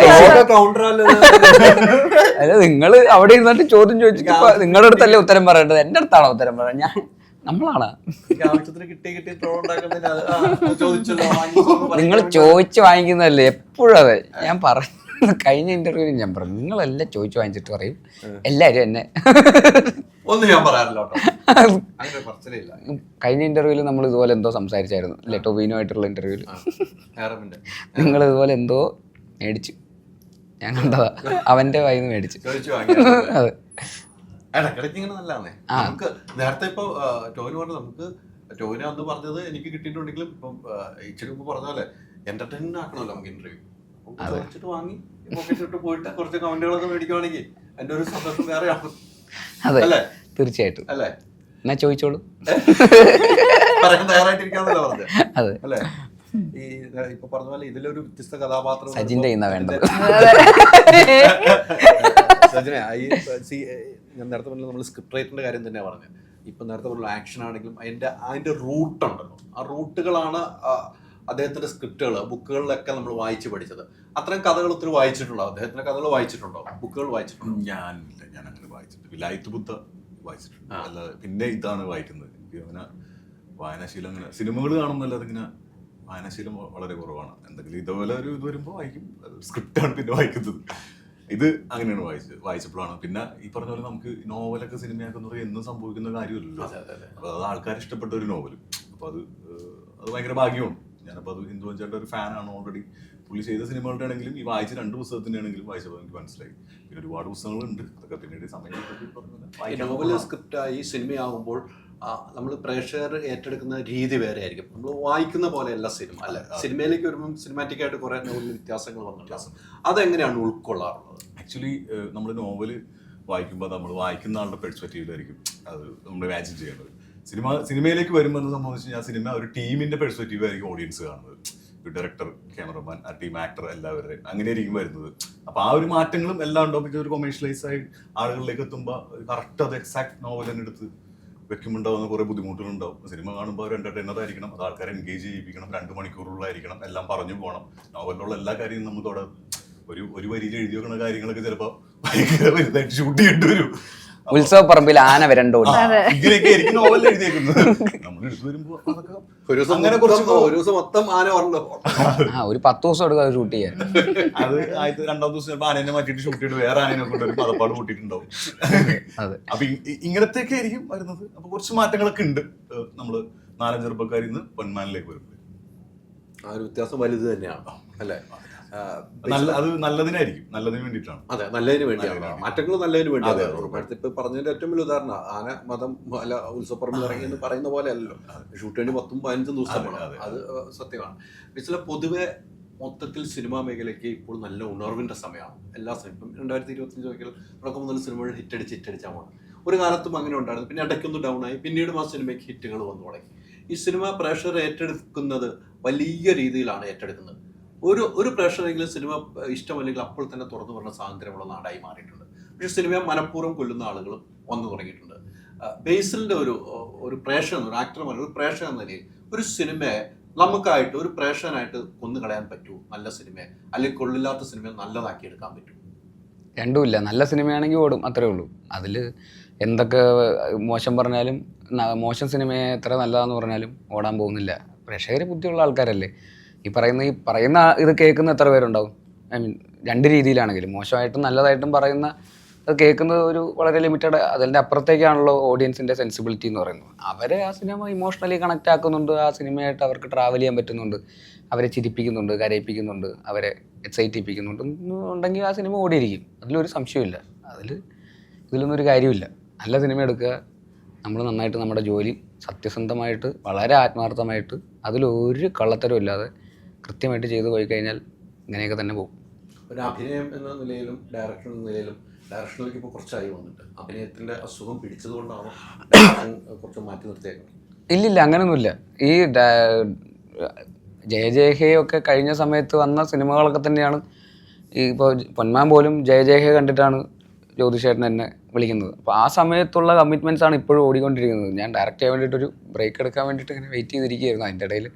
അല്ല, നിങ്ങള് അവിടെ ഇരുന്നിട്ട് ചോദ്യം ചോദിച്ചിട്ട് നിങ്ങളുടെ അടുത്തല്ലേ ഉത്തരം പറയേണ്ടത്, എന്റെ അടുത്താണോ ഉത്തരം പറയുന്നത്? ഞാൻ നമ്മളാണ്. നിങ്ങൾ ചോദിച്ചു വാങ്ങിക്കുന്നതല്ലേ എപ്പോഴും. അതെ, ഞാൻ പറഞ്ഞു കഴിഞ്ഞ ഇന്റർവ്യൂവിൽ ഞാൻ പറഞ്ഞു, നിങ്ങളെല്ലാം ചോദിച്ചു വാങ്ങിച്ചിട്ട് പറയും എല്ലാരും എന്നെ. ഒന്നും ഞാൻ പറയാറില്ല. കഴിഞ്ഞ ഇന്റർവ്യൂവിൽ നമ്മൾ ഇതുപോലെ എന്തോ സംസാരിച്ചായിരുന്നു അല്ലേ, ടൊവിനോ ആയിട്ടുള്ള ഇന്റർവ്യൂവിൽ. നിങ്ങൾ ഇതുപോലെ എന്തോ മേടിച്ചു, ഞാൻ കണ്ടതാ, അവന്റെ കയ്യിൽ നിന്ന് മേടിച്ചു. അതെ, ഇടയ്ക്കിടയ്ക്ക് ഇങ്ങനെ നല്ലതാണേ. നമുക്ക് നേരത്തെ ഇപ്പൊ ടോവിന് പറഞ്ഞു, നമുക്ക് ടോവിന് അന്ന് പറഞ്ഞത് എനിക്ക് കിട്ടിയിട്ടുണ്ടെങ്കിലും ഇപ്പം ഇച്ചിരി മുമ്പ് പറഞ്ഞ പോലെ എന്റർടൈൻമെന്റ് ആക്കണമല്ലോ നമുക്ക് ഇന്റർവ്യൂ. വെച്ചിട്ട് വാങ്ങി പോക്കറ്റിട്ട് പോയിട്ട് കുറച്ച് കമന്റുകളൊക്കെ മേടിക്കുവാണെങ്കിൽ എന്റെ ഒരു സന്തോഷം വേറെയാണ്. അതെ, തീർച്ചയായിട്ടും. അല്ലേ, എന്നാ ചോദിച്ചോളൂ. പറയാൻ തയ്യാറായിട്ടിരിക്കാന്നല്ലോ പറഞ്ഞത്. അതെ അല്ലേ, ഈ ഇപ്പൊ പറഞ്ഞ പോലെ ഇതിലൊരു വ്യത്യസ്ത കഥാപാത്രം സജിന്റെ വേണ്ടത്. സജിന, ഞാൻ നേരത്തെ പറഞ്ഞ നമ്മൾ സ്ക്രിപ്റ്റ് റൈറ്ററിന്റെ കാര്യം തന്നെയാണ് പറഞ്ഞത്. ഇപ്പൊ നേരത്തെ പറഞ്ഞ ആക്ഷൻ ആണെങ്കിലും അതിന്റെ റൂട്ട് ഉണ്ടല്ലോ, ആ റൂട്ടുകളാണ് അദ്ദേഹത്തിന്റെ സ്ക്രിപ്റ്റുകൾ ബുക്കുകളിലൊക്കെ നമ്മൾ വായിച്ച് പഠിച്ചത്. അത്തരം കഥകൾ ഒത്തിരി വായിച്ചിട്ടുണ്ടോ? അദ്ദേഹത്തിന്റെ കഥകൾ വായിച്ചിട്ടുണ്ടോ? ബുക്കുകൾ വായിച്ചിട്ടുണ്ടോ? ഞാൻ അങ്ങനെ വായിച്ചിട്ടുണ്ട്. വിലായത്ത് ബുദ്ധ വായിച്ചിട്ടുണ്ട്, അല്ലാതെ പിന്നെ ഇതാണ് വായിക്കുന്നത്. എനിക്ക് അങ്ങനെ വായനാശീലം, അങ്ങനെ സിനിമകൾ കാണുന്നല്ലാതെ ഇങ്ങനെ വായനാശീലം വളരെ കുറവാണ്. എന്തെങ്കിലും ഇതുപോലെ ഒരു ഇത് വരുമ്പോൾ വായിക്കും, സ്ക്രിപ്റ്റാണ് പിന്നെ വായിക്കുന്നത്. ഇത് അങ്ങനെയാണ് വായിച്ചപ്പോഴാണ്. പിന്നെ ഈ പറഞ്ഞ പോലെ നമുക്ക് നോവലൊക്കെ സിനിമയാക്കുന്നത് എന്നും സംഭവിക്കുന്ന കാര്യമല്ലല്ലോ. അപ്പോൾ അത് ആൾക്കാർ ഇഷ്ടപ്പെട്ട ഒരു നോവലും, അപ്പോൾ അത് ഭയങ്കര ഭാഗ്യമാണ്. ഞാനപ്പോൾ അത് ഇന്ദു ചേട്ടൻ്റെ ഒരു ഫാനാണ് ഓൾറെഡി. പുള്ളി ചെയ്ത സിനിമകളുടെ ആണെങ്കിലും ഈ വായിച്ച 2 പുസ്തകത്തിൻ്റെ ആണെങ്കിലും വായിച്ചപ്പോൾ എനിക്ക് മനസ്സിലായി. പിന്നെ ഒരുപാട് പുസ്തകങ്ങളുണ്ട്, അതൊക്കെ പിന്നീട് സമയം. നോവൽ സ്ക്രിപ്റ്റായി സിനിമയാകുമ്പോൾ നമ്മൾ പ്രേക്ഷകർ ഏറ്റെടുക്കുന്ന രീതി വേറെ ആയിരിക്കും. നമ്മൾ വായിക്കുന്ന പോലെയല്ല സിനിമ, അല്ലെ? സിനിമയിലേക്ക് വരുമ്പോൾ സിനിമാറ്റിക് ആയിട്ട് കുറെ നോവലിൽ വ്യത്യാസങ്ങൾ വന്നിട്ടുണ്ട്. അതെങ്ങനെയാണ് ഉൾക്കൊള്ളാറുള്ളത്? ആക്ച്വലി നമ്മൾ നോവൽ വായിക്കുമ്പോൾ നമ്മൾ വായിക്കുന്ന ആളുടെ പെർസ്പെക്റ്റീവിലായിരിക്കും അത് നമ്മൾ ഇമാജിൻ ചെയ്യേണ്ടത്. സിനിമയിലേക്ക് വരുമ്പോൾ എന്ന് സംബന്ധിച്ച് ഞാൻ സിനിമ ഒരു ടീമിന്റെ പെർസ്പെക്റ്റീവ് ആയിരിക്കും ഓഡിയൻസ് കാണുന്നത്. ഡയറക്ടർ, ക്യാമറമാൻ, ആ ടീം ആക്ടർ എല്ലാവരുടെയും അങ്ങനെ ആയിരിക്കും വരുന്നത്. അപ്പോൾ ആ ഒരു മാറ്റങ്ങളും എല്ലാം ഉണ്ടാവും. പിന്നെ ഒരു കൊമേഴ്ഷ്യലൈസ് ആയി ആളുകളിലേക്ക് എത്തുമ്പോൾ കറക്റ്റ് അത് എക്സാക്ട് നോവൽ തന്നെ എടുത്ത് വെക്കുമ്പോണ്ടാവുന്ന കുറേ ബുദ്ധിമുട്ടുകളുണ്ടാവും. സിനിമ കാണുമ്പോൾ ഒരു എന്റർടൈനർ ആയിരിക്കണം, അത് ആൾക്കാരെ എൻഗേജ് ചെയ്യിപ്പിക്കണം, 2 മണിക്കൂറുള്ളായിരിക്കണം, എല്ലാം പറഞ്ഞു പോകണം. നോവലിലുള്ള എല്ലാ കാര്യവും നമുക്ക് അവിടെ ഒരു വരിയിൽ എഴുതി വെക്കുന്ന കാര്യങ്ങളൊക്കെ ചിലപ്പോൾ ഭയങ്കര വലുതായിട്ട് ഷൂട്ട് ചെയ്യേണ്ടി വരും. ഉത്സവ പറമ്പിൽ ആന വരണ്ടോ ഇങ്ങനെയൊക്കെ ആയിരിക്കും നോവലിൽ എഴുതിയേക്കുന്നത്. നമ്മൾ എടുത്തു വരുമ്പോൾ ഒരു ദിവസം മൊത്തം ആന പറഞ്ഞോ, ഒരു 10 ദിവസം എടുക്കാതെ ഷൂട്ട് ചെയ്യാൻ. അത് ആദ്യത്തെ 2ാം ദിവസം ചിലപ്പോൾ ആനേനെ മാറ്റിയിട്ട് ഷൂട്ട് ചെയ്ത് വേറെ ആനേനെ കൊണ്ടുവരും, പതപ്പാട് കൂട്ടിയിട്ടുണ്ടാവും. അപ്പൊ ഇങ്ങനത്തെയൊക്കെ ആയിരിക്കും വരുന്നത്. അപ്പൊ കുറച്ച് മാറ്റങ്ങളൊക്കെ ഉണ്ട്. നമ്മള് 4-5 ചെറുപ്പക്കാരിൽ നിന്ന് പൊന്മാനിലേക്ക് വരുമ്പോൾ ആ ഒരു വ്യത്യാസം വലുത് തന്നെയാണ്, അല്ലേ? അത് നല്ലതിനായിരിക്കും, നല്ലതിന് വേണ്ടിയിട്ടാണ്. അതെ, നല്ലതിന് വേണ്ടിയാണ്. മാറ്റങ്ങൾ നല്ലതിന് വേണ്ടിയാണ്. ഇപ്പൊ പറഞ്ഞതിന്റെ ഏറ്റവും വലിയ ഉദാഹരണം ആന മതം അല്ല ഉത്സവപ്പറമ്പിൽ ഇറങ്ങി എന്ന് പറയുന്ന പോലെ അല്ലല്ലോ. ഷൂട്ട് വേണ്ടി 10-15 ദിവസം വേണം. അത് സത്യമാണ്. പക്ഷേ പൊതുവെ മൊത്തത്തിൽ സിനിമാ മേഖലയ്ക്ക് ഇപ്പോൾ നല്ല ഉണർവിന്റെ സമയമാണ്. എല്ലാ സിനിമയും 2025 തുടക്കം മുതൽ സിനിമകൾ ഹിറ്റടിച്ചാൽ പോകണം. ഒരു കാലത്തും അങ്ങനെ ഉണ്ടായിരുന്നു, പിന്നെ ഇടയ്ക്കൊന്ന് ഡൗൺ ആയി, പിന്നീട് ആ സിനിമയ്ക്ക് ഹിറ്റുകൾ വന്നു തുടങ്ങി. ഈ സിനിമ പ്രേക്ഷകർ ഏറ്റെടുക്കുന്നത് വലിയ രീതിയിലാണ് ഏറ്റെടുക്കുന്നത്. ഒരു പ്രേക്ഷകരെങ്കിലും സിനിമ ഇഷ്ടമല്ലെങ്കിൽ അപ്പോൾ തന്നെ തുറന്നു പറഞ്ഞ സ്വാതന്ത്ര്യമുള്ള നാടായി മാറിയിട്ടുണ്ട്. പക്ഷേ സിനിമയെ മനഃപൂർവ്വം കൊല്ലുന്ന ആളുകളും വന്നു തുടങ്ങിയിട്ടുണ്ട്. ബേസിലിന്റെ ഒരു പ്രേക്ഷകൻ, ഒരു ആക്ടർ, ഒരു പ്രേക്ഷകൻ എന്ന നിലയിൽ ഒരു സിനിമയെ നമുക്കായിട്ട് ഒരു പ്രേക്ഷകനായിട്ട് കൊന്നു കളയാൻ പറ്റുമോ നല്ല സിനിമയെ, അല്ലെങ്കിൽ കൊള്ളില്ലാത്ത സിനിമയെ നല്ലതാക്കി എടുക്കാൻ പറ്റും? രണ്ടുമില്ല. നല്ല സിനിമയാണെങ്കിൽ ഓടും, അത്രേ ഉള്ളൂ. അതിൽ എന്തൊക്കെ മോശം പറഞ്ഞാലും മോശം സിനിമയെ എത്ര നല്ലതാന്ന് പറഞ്ഞാലും ഓടാൻ പോകുന്നില്ല. പ്രേക്ഷകർ ബുദ്ധിയുള്ള ആൾക്കാരല്ലേ. ഈ പറയുന്ന ഇത് കേൾക്കുന്ന എത്ര പേരുണ്ടാവും? ഐ മീൻ രണ്ട് രീതിയിലാണെങ്കിലും മോശമായിട്ടും നല്ലതായിട്ടും പറയുന്ന അത് കേൾക്കുന്നത് ഒരു വളരെ ലിമിറ്റഡ്, അതിൻ്റെ അപ്പുറത്തേക്കാണല്ലോ ഓഡിയൻസിൻ്റെ സെൻസിബിലിറ്റി എന്ന് പറയുന്നത്. അവരെ ആ സിനിമ ഇമോഷണലി കണക്റ്റ് ആക്കുന്നുണ്ട്, ആ സിനിമയായിട്ട് അവർക്ക് ട്രാവൽ ചെയ്യാൻ പറ്റുന്നുണ്ട്, അവരെ ചിരിപ്പിക്കുന്നുണ്ട്, കരയിപ്പിക്കുന്നുണ്ട്, അവരെ എക്സൈറ്റ് ചെയ്യിപ്പിക്കുന്നുണ്ട് ഉണ്ടെങ്കിൽ ആ സിനിമ ഓടിയിരിക്കും. അതിലൊരു സംശയമില്ല. ഇതിലൊന്നും ഒരു കാര്യമില്ല. നല്ല സിനിമ എടുക്കുക, നമ്മൾ നന്നായിട്ട് നമ്മുടെ ജോലി സത്യസന്ധമായിട്ട് വളരെ ആത്മാർത്ഥമായിട്ട് അതിലൊരു കള്ളത്തരവും ഇല്ലാതെ കൃത്യമായിട്ട് ചെയ്തു പോയി കഴിഞ്ഞാൽ ഇങ്ങനെയൊക്കെ തന്നെ പോകും. ഒരു അഭിനയം എന്ന നിലയിലും ഡയറക്ടർ എന്ന നിലയിലും, ഡയറക്ഷനിലേക്ക് ഇപ്പോൾ കുറച്ചായി വന്നിട്ട് അഭിനയത്തിൻ്റെ അസുഖം പിടിച്ചതുകൊണ്ടാണോ ഡയറക്ഷൻ കുറച്ച് മാറ്റി നിർത്തിയേക്കുന്നത്? ഇല്ലില്ല, അങ്ങനെയൊന്നുമില്ല. ഈ ജയ ഹേ ഒക്കെ കഴിഞ്ഞ സമയത്ത് വന്ന സിനിമകളൊക്കെ തന്നെയാണ്. ഈ ഇപ്പോൾ പൊന്മാൻ പോലും ജയ ഹേ കണ്ടിട്ടാണ് ജ്യോതിഷേട്ടൻ എന്നെ വിളിക്കുന്നത്. അപ്പോൾ ആ സമയത്തുള്ള കമ്മിറ്റ്മെൻറ്റ്സ് ആണ് ഇപ്പോഴും ഓടിക്കൊണ്ടിരിക്കുന്നത്. ഞാൻ ഡയറക്റ്റ് ചെയ്യാൻ വേണ്ടിയിട്ടൊരു ബ്രേക്ക് എടുക്കാൻ വേണ്ടിയിട്ട് ഇങ്ങനെ വെയിറ്റ് ചെയ്തിരിക്കുകയായിരുന്നു. അതിൻ്റെ ഇടയിൽ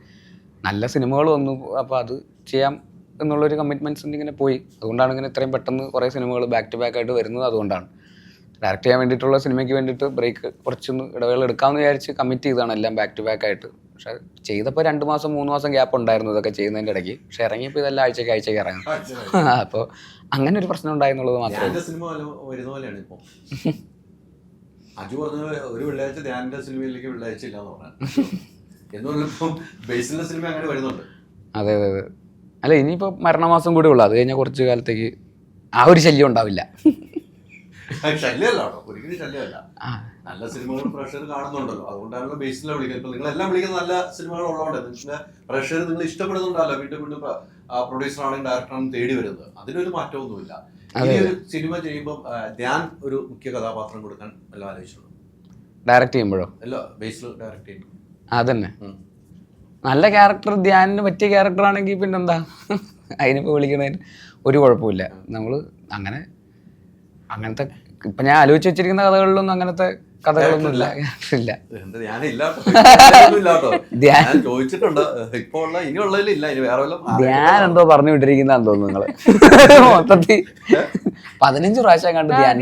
നല്ല സിനിമകൾ വന്നു. അപ്പോൾ അത് ചെയ്യാം എന്നുള്ളൊരു കമ്മിറ്റ്മെൻറ്റ്സിൻ്റെ ഇങ്ങനെ പോയി. അതുകൊണ്ടാണ് ഇങ്ങനെ ഇത്രയും പെട്ടെന്ന് കുറേ സിനിമകൾ ബാക്ക് ടു ബാക്ക് ആയിട്ട് വരുന്നത്. അതുകൊണ്ടാണ് ഡയറക്റ്റ് ചെയ്യാൻ വേണ്ടിയിട്ടുള്ള സിനിമയ്ക്ക് വേണ്ടിയിട്ട് ബ്രേക്ക് കുറച്ചൊന്ന് ഇടവേള എടുക്കാമെന്ന് വിചാരിച്ച് കമ്മിറ്റ് ചെയ്തതാണ് എല്ലാം ബാക്ക് ടു ബാക്ക് ആയിട്ട്. പക്ഷേ ചെയ്തപ്പോൾ 2 മാസം 3 മാസം ഗ്യാപ്പ് ഉണ്ടായിരുന്നു ഇതൊക്കെ ചെയ്യുന്നതിൻ്റെ ഇടയ്ക്ക്. പക്ഷേ ഇറങ്ങിയപ്പോൾ ഇതെല്ലാം ആഴ്ചയ്ക്ക് ഇറങ്ങും. അപ്പോൾ അങ്ങനെ ഒരു പ്രശ്നം ഉണ്ടായെന്നുള്ളത് മാത്രമേ. സിനിമ വരുന്ന പോലെയാണ് ഇപ്പോൾ. അജു പറഞ്ഞ ഒരു വെള്ളിയാഴ്ച ധ്യാനിന്റെ സിനിമയിലേക്ക് വെള്ളിയാഴ്ച ഇല്ലാന്ന് പറയാം എന്നുള്ളപ്പം ബേസിലെ സിനിമ അങ്ങനെ വരുന്നുണ്ട്. അതെ. അല്ല, ഇനിയിപ്പോൾ മരണമാസം കൂടി ഉള്ളു. അത് കഴിഞ്ഞാൽ കുറച്ച് കാലത്തേക്ക് ആ ഒരു ശല്യം ഉണ്ടാവില്ല. ശല്യമല്ല കേട്ടോ, ഒരിക്കലും ശല്യമല്ല. നല്ല സിനിമകൾ പ്രേക്ഷകർ കാണുന്നുണ്ടല്ലോ, അതുകൊണ്ടാണല്ലോ ബേസിലെ വിളിക്കുന്നത്. ഇപ്പൊ നിങ്ങളെല്ലാം വിളിക്കുന്ന നല്ല സിനിമകൾ ഉള്ളതുകൊണ്ട് നിങ്ങളുടെ പ്രേക്ഷകർ നിങ്ങൾ ഇഷ്ടപ്പെടുന്നുണ്ടല്ലോ, വീണ്ടും പ്രൊഡ്യൂസർ ആണെങ്കിൽ ഡയറക്ടറാണെന്ന് തേടി വരുന്നത്. അതിനൊരു മാറ്റമൊന്നുമില്ല. ഈ ഒരു സിനിമ ചെയ്യുമ്പോൾ ധ്യാൻ ഒരു മുഖ്യ കഥാപാത്രം കൊടുക്കാൻ എല്ലാം ആലോചിച്ചുള്ളൂ. ഡയറക്റ്റ് ചെയ്യുമ്പോഴോ? അല്ല, ബേസിൽ ഡയറക്റ്റ് ചെയ്യുമ്പോൾ അതന്നെ നല്ല ക്യാരക്ടർ, ധ്യാനിന് പറ്റിയ ക്യാരക്ടർ ആണെങ്കിൽ പിന്നെന്താ അതിനിപ്പോൾ വിളിക്കുന്നതിന് ഒരു കുഴപ്പമില്ല. നമ്മൾ അങ്ങനത്തെ ഇപ്പം ഞാൻ ആലോചിച്ച് വെച്ചിരിക്കുന്ന കഥകളിലൊന്നും അങ്ങനത്തെ കഥകളൊന്നും ഇല്ല. ചോദിച്ചിട്ടുണ്ട്. ഇപ്പൊ ഉള്ള ഇനിയുള്ളതിലില്ല, ഇനി വേറെ ധ്യാൻ എന്തോ പറഞ്ഞു വിട്ടിരിക്കുന്നതാന്ന് തോന്നുന്നു നിങ്ങള്. മൊത്തത്തിൽ 15 പ്രാവശ്യം കണ്ട് ധ്യാൻ.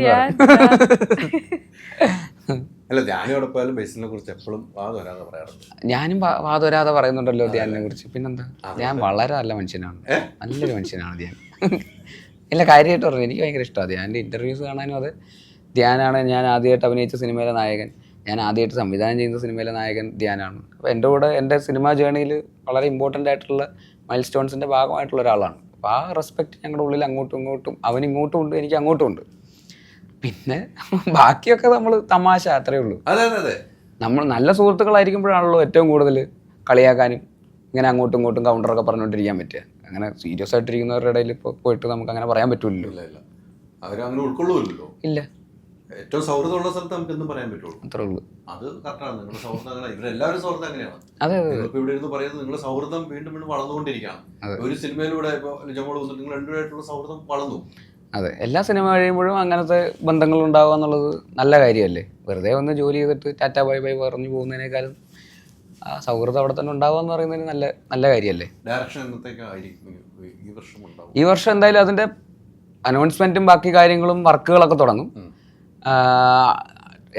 അല്ല, ധ്യാനോടൊപ്പം ബേസിനെ കുറിച്ച് എപ്പോഴും വാദവരാതെ പറയാറുണ്ട്. ഞാനും വാദവരാതെ പറയുന്നുണ്ടല്ലോ ധ്യാനിനെ കുറിച്ച്. പിന്നെന്താ, ധ്യാൻ വളരെ നല്ല മനുഷ്യനാണ്, നല്ലൊരു മനുഷ്യനാണ് ധ്യാൻ. ഇല്ല, കാര്യമായിട്ട് പറഞ്ഞു, എനിക്ക് ഭയങ്കര ഇഷ്ടമാണ് ധ്യാൻ്റെ ഇൻ്റർവ്യൂസ് കാണാനും. അത് ധ്യാനാണ് ഞാൻ ആദ്യമായിട്ട് അഭിനയിച്ച സിനിമയിലെ നായകൻ, ഞാൻ ആദ്യമായിട്ട് സംവിധാനം ചെയ്യുന്ന സിനിമയിലെ നായകൻ ധ്യാനാണ്. അപ്പോൾ എൻ്റെ കൂടെ എൻ്റെ സിനിമാ ജേണിയിൽ വളരെ ഇമ്പോർട്ടൻ്റ് ആയിട്ടുള്ള മൈൽ സ്റ്റോൺസിൻ്റെ ഭാഗമായിട്ടുള്ള ഒരാളാണ്. അപ്പോൾ ആ റെസ്പെക്റ്റ് ഞങ്ങളുടെ ഉള്ളിൽ അങ്ങോട്ടും ഇങ്ങോട്ടും, അവൻ ഇങ്ങോട്ടും ഉണ്ട്, എനിക്ക് അങ്ങോട്ടും ഉണ്ട്. പിന്നെ ബാക്കിയൊക്കെ നമ്മൾ തമാശ, അത്രയേ ഉള്ളൂ. അതെ, നമ്മൾ നല്ല സുഹൃത്തുക്കളായിരിക്കുമ്പോഴാണല്ലോ ഏറ്റവും കൂടുതൽ കളിയാക്കാനും ഇങ്ങനെ അങ്ങോട്ടും ഇങ്ങോട്ടും കൗണ്ടറൊക്കെ പറഞ്ഞുകൊണ്ടിരിക്കാൻ പറ്റുക. അങ്ങനെ സീരിയസ് ആയിട്ടിരിക്കുന്നവരുടെ ഇടയിൽ ഇപ്പോൾ പോയിട്ട് നമുക്ക് അങ്ങനെ പറയാൻ പറ്റില്ലല്ലോ. അവരങ്ങനെ ഉൾക്കൊള്ളുമല്ലോ. ഇല്ല, ഏറ്റവും സൗഹൃദമുള്ള സ്ഥലത്ത് നമുക്ക് എന്തും പറയാൻ പറ്റുള്ളൂ, അത്രേ ഉള്ളൂ. അത് കറക്റ്റാണ്. നിങ്ങളുടെ സൗഹൃദം അങ്ങനെ, ഇവരെല്ലാവരും സൗഹൃദം അങ്ങനെയാണ്. അതെ, ഇപ്പൊ ഇവിടെ ഇരുന്ന് പറയുന്നത് നിങ്ങളുടെ സൗഹൃദം വീണ്ടും വളർന്നുകൊണ്ടിരിക്കുകയാണ്. ഒരു സിനിമയിലൂടെ ഇപ്പോൾ ലിജോമോൾ വന്നിട്ട് നിങ്ങൾ രണ്ടുപേരായിട്ടുള്ള സൗഹൃദം വളർന്നു. അതെ, എല്ലാ സിനിമ കഴിയുമ്പോഴും അങ്ങനത്തെ ബന്ധങ്ങൾ ഉണ്ടാവുക എന്നുള്ളത് നല്ല കാര്യമല്ലേ. വെറുതെ ഒന്ന് ജോലി ചെയ്തിട്ട് ടാറ്റ ബൈ ബൈ പറഞ്ഞു പോകുന്നതിനേക്കാളും ആ സൗഹൃദം അവിടെ തന്നെ ഉണ്ടാവുക എന്ന് പറയുന്നതിന് നല്ല കാര്യമല്ലേ. ഡയറക്ഷൻ എന്നത്തേക്കായിരിക്കും ഈ വർഷം എന്തായാലും അതിൻ്റെ അനൗൺസ്മെൻറ്റും ബാക്കി കാര്യങ്ങളും വർക്കുകളൊക്കെ തുടങ്ങും.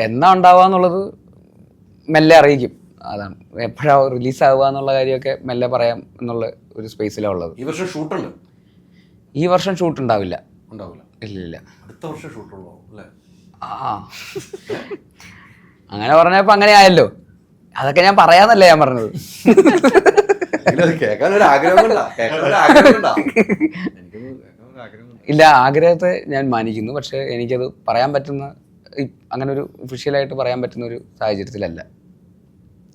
എന്നാ ഉണ്ടാവുക എന്നുള്ളത് മെല്ലെ അറിയിക്കും. അതാണ്, എപ്പോഴാണ് റിലീസാവുക എന്നുള്ള കാര്യമൊക്കെ മെല്ലെ പറയാം എന്നുള്ള ഒരു സ്പേസിലാണ് ഉള്ളത്. ഈ വർഷം ഷൂട്ടുണ്ട്? ഈ വർഷം ഷൂട്ട് ഉണ്ടാവില്ല. ഇല്ല, അടുത്ത വർഷം ഷൂട്ടുള്ളൂ അല്ലേ? അങ്ങനെ പറഞ്ഞപ്പോ അങ്ങനെ ആയല്ലോ. അതൊക്കെ ഞാൻ പറയാന്നല്ലേ ഞാൻ പറഞ്ഞത്. ഇല്ല, ആഗ്രഹത്തെ ഞാൻ മാനിക്കുന്നു. പക്ഷെ എനിക്കത് പറയാൻ പറ്റുന്ന, അങ്ങനെ ഒരു ഒഫീഷ്യലായിട്ട് പറയാൻ പറ്റുന്ന ഒരു സാഹചര്യത്തിലല്ല.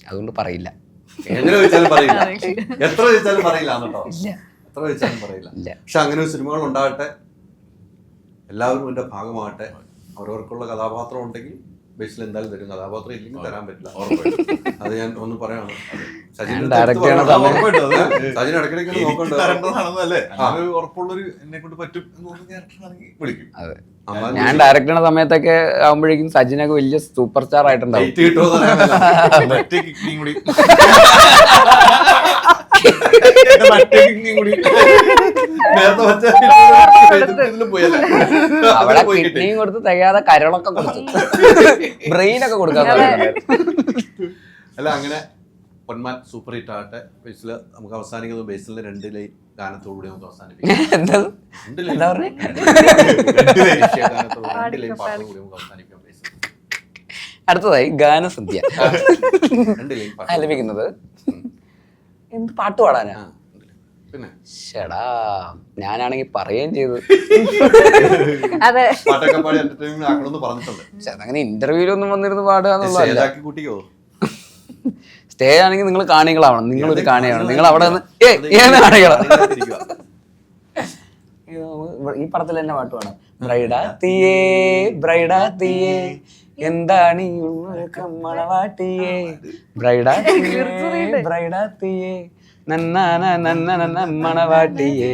അതുകൊണ്ട് പറയില്ല. എത്ര ചോദിച്ചാലും പറയില്ല. പക്ഷെ അങ്ങനെ ഒരു സിനിമകൾ ഉണ്ടാകട്ടെ, എല്ലാവരും എൻ്റെ ഭാഗമാകട്ടെ. അവരവർക്കുള്ള കഥാപാത്രം ഉണ്ടെങ്കിൽ ബേസിൽ എന്തായാലും തരും, കഥാപാത്രം ഇല്ലെങ്കിൽ തരാൻ പറ്റില്ല. അത് ഞാൻ ഒന്ന് പറയാണ്. സജിൻ ഇടയ്ക്കിടയ്ക്ക് നോക്കണ്ടല്ലേ, ഉറപ്പുള്ളൊരു എന്നെ കൊണ്ട് പറ്റും എന്ന് ക്യാരക്ടറാണെങ്കിൽ വിളിക്കും. അതെ, ഞാൻ ഡയറക്റ്റ് ചെയ്യുന്ന സമയത്തൊക്കെ ആകുമ്പോഴേക്കും സജിനൊക്കെ വലിയ സൂപ്പർ സ്റ്റാർ ആയിട്ടുണ്ടാവും. അവിടെ കിഡ്നിയും കൊടുത്ത് തികയാതെ കരളൊക്കെ കൊടുത്തു, ബ്രെയിനൊക്കെ കൊടുക്കാൻ. അല്ല, അങ്ങനെ പൊന്മാൻ സൂപ്പർ ഹിറ്റ് ആകട്ടെ. ബേസിൽ നമുക്ക് അവസാനിക്കുന്നത് ബേസിലെ 2 ലൈൻ ഗാനത്തോടുകൂടി നമുക്ക് അവസാനിപ്പിക്കാം. എന്താ എന്താ പറഞ്ഞേ? 2 ലൈൻ പാട്ടോടുകൂടി നമുക്ക് അവസാനിപ്പിക്കാം. ബേസിൽ അടുത്തതായി ഗാനസന്ധ്യ 2 ലൈൻ പാട്ട് ആലപിക്കുന്നത് എന്ത് പാട്ട് പാടാനാ? പിന്നെ ഷടാ, ഞാനാണെങ്കിൽ പറയുകയും ചെയ്തു. അതെ, പാട്ടൊക്കെ പാടി എന്റർടൈൻമെന്റ് ആക്കണമെന്ന് പറഞ്ഞിട്ടുണ്ട്. പക്ഷെ അതങ്ങനെ ഇന്റർവ്യൂലൊന്നും വന്നിരുന്ന് പാടുക എന്നുള്ളതല്ല. സ്റ്റേജാക്കി കൂട്ടിക്കോ. സ്റ്റേജ് ആണെങ്കിൽ നിങ്ങൾ കാണികളാവണം, നിങ്ങളൊരു കാണിയാണ്. നിങ്ങൾ അവിടെ നിന്ന് കാണികളാ. ഈ പടത്തിൽ തന്നെ പാട്ട് പാടാം. ബ്രൈഡാത്തിയേ ബ്രൈഡാത്തിയേ എന്താണ് ഈ മണവാട്ടിയേ, ബ്രൈഡാത്തിയേ ബ്രൈഡാത്തിയേ നന്നാന നന്ന നന്ന മണവാട്ടിയേ.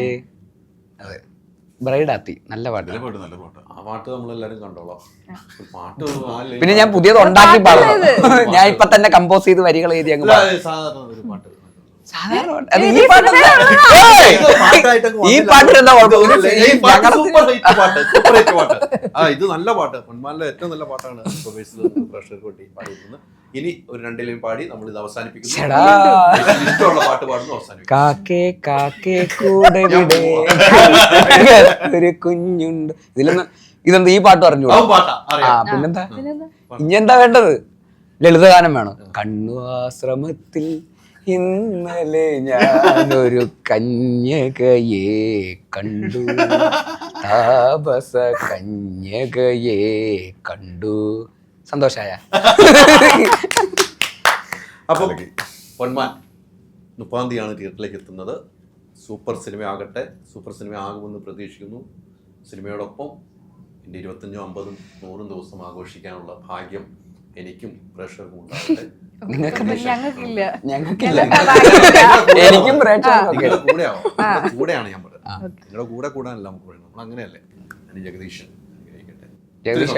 അതെ, ബ്രൈഡാത്തി നല്ല പാട്ട്. നല്ല പാട്ട്. ആ പാട്ട് നമ്മളെല്ലാരും കണ്ടോളാം. പാട്ട് പിന്നെ ഞാൻ പുതിയത് ഉണ്ടാക്കി പാടുന്നു. ഞാൻ ഇപ്പൊ തന്നെ കമ്പോസ് ചെയ്ത് വരികൾ എഴുതി അങ്ങ് പാടും. സാധാരണ ഒരു പാട്ട് സാധാരണ അത് ഈ പാട്ടല്ല. ഈ പാട്ടിന് എന്താ കുഴപ്പം? ഇത് നല്ല പാട്ട്, പൊന്മാനിലെ ഏറ്റവും നല്ല പാട്ടാണ് പ്രഷർ കൊട്ടി പാടിയിരുന്നത്. ഇനി ഒരു 2 ലൈൻ പാടി നമ്മൾ ഇത് അവസാനിപ്പിക്കുന്നു. ഇഷ്ടമുള്ള പാട്ട് പാടുന്നു, അവസാനിപ്പിക്കും. കാക്കേ കാക്കേ കൂടെ വിടെ ഒരു കുഞ്ഞുണ്ട്. ഇതിലൊന്ന് ഇതെന്താ ഈ പാട്ട് പറഞ്ഞു? പാട്ടാ ആ, അറിയാം. പിന്നെന്താ? ഇനി എന്താ വേണ്ടത്? ലളിതഗാനം വേണം. കണ്ണു ആശ്രമത്തിൽ ഇന്നലെ ഞാനൊരു കന്യകയെ കണ്ടു, താപസ കന്യകയെ കണ്ടു. സന്തോഷായ? അപ്പം പൊന്മാൻ 30-ാം തീയതിയാണ് തിയേറ്ററിലേക്ക് എത്തുന്നത്. സൂപ്പർ സിനിമ ആകട്ടെ, സൂപ്പർ സിനിമ ആകുമെന്ന് പ്രതീക്ഷിക്കുന്നു. സിനിമയോടൊപ്പം എൻ്റെ 25, 50, 100 ദിവസം ആഘോഷിക്കാനുള്ള ഭാഗ്യം എനിക്കും പ്രേക്ഷകർക്കും ഉണ്ടാകട്ടെ. ഞങ്ങൾക്കില്ല. ഞങ്ങൾക്കില്ല, എനിക്കും പ്രേക്ഷകർക്കും. നിങ്ങളുടെ കൂടെയാണ് ഞാൻ പറയുന്നത്. നിങ്ങളുടെ കൂടെ കൂടാനല്ല നമുക്ക് പറയുന്നത്, നമ്മൾ അങ്ങനെയല്ലേ. ഞാൻ ജഗദീശൻ അനുഗ്രഹിക്കട്ടെ. ജഗദീഷ്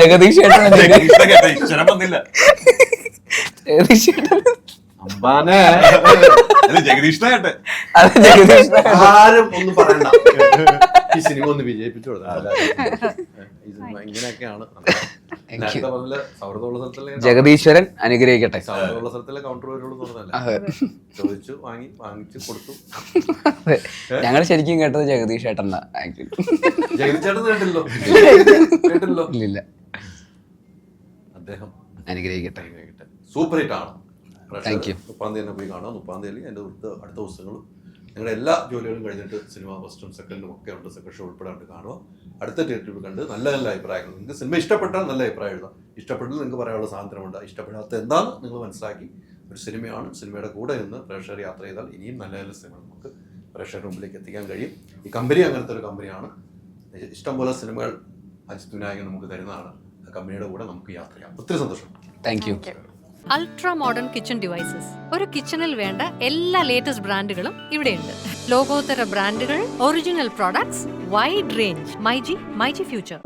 ജഗദീഷ് ജഗദീഷ്ണാകട്ടെ. ആരും ഒന്നും പറയണ്ട, ഈ സിനിമ ഒന്ന് വിജയിപ്പിച്ചു കൊടുക്കണം. ഇങ്ങനെയൊക്കെയാണ് സൗഹൃദമുള്ള സ്ഥലത്തിലെ ജഗദീശ്വരൻ അനുഗ്രഹിക്കട്ടെ. സൗഹൃദമുള്ള സ്ഥലത്തിലെ കൗണ്ടർ വരുള്ളൂ പറഞ്ഞല്ല. ചോദിച്ചു വാങ്ങിച്ചു കൊടുത്തു. ഞങ്ങൾ ശരിക്കും കേട്ടത് ജഗദീഷ് ചേട്ടനാ. ആക്ച്വലി ജഗദീഷ് ചേട്ടൻ കേട്ടില്ലോ? ഇല്ല. അദ്ദേഹം അനുഗ്രഹിക്കട്ടെ. സൂപ്പർ ഹിറ്റ് ആണ്. Thank you. 30-ാം തീയതി തന്നെ പോയി കാണാം. 30-ാം തീയതി എൻ്റെ അടുത്ത ദിവസങ്ങളും നിങ്ങളുടെ എല്ലാ ജോലികളും കഴിഞ്ഞിട്ട് സിനിമ ഫസ്റ്റും സെക്കൻഡും ഒക്കെ ഉണ്ട്, സെക്കൻഡ് ഷോ ഉൾപ്പെടാണ്ട് കാണുക. അടുത്ത തിയേറ്ററിൽ കണ്ട് നല്ല നല്ല അഭിപ്രായങ്ങൾ, നിങ്ങൾക്ക് സിനിമ ഇഷ്ടപ്പെട്ടാൽ നല്ല അഭിപ്രായം എഴുതാം. ഇഷ്ടപ്പെട്ടാൽ നിങ്ങൾക്ക് പറയാനുള്ള സ്വാതന്ത്ര്യമുണ്ട്. ഇഷ്ടപ്പെടാത്ത എന്താണെന്ന് നിങ്ങൾ മനസ്സിലാക്കി ഒരു സിനിമയാണ്, സിനിമയുടെ കൂടെ നിന്ന് പ്രേക്ഷകർ യാത്ര ചെയ്താൽ ഇനിയും നല്ല നല്ല സിനിമകൾ നമുക്ക് പ്രേക്ഷകരുടെ മുമ്പിലേക്ക് എത്തിക്കാൻ കഴിയും. ഈ കമ്പനി അങ്ങനത്തെ ഒരു കമ്പനിയാണ്. ഇഷ്ടംപോലെ സിനിമകൾ അജിത് വിനായകൻ നമുക്ക് തരുന്നതാണ്. ആ കമ്പനിയുടെ കൂടെ നമുക്ക് യാത്ര ചെയ്യാം. ഒത്തിരി സന്തോഷം. Thank you. Ultra modern kitchen devices. ഒരു കിച്ചണിൽ വേണ്ട എല്ലാ ലേറ്റസ്റ്റ് ബ്രാൻഡുകളും ഇവിടെയുണ്ട്. ലോകോത്തര ബ്രാൻഡുകൾ, original products, wide range. MyG future.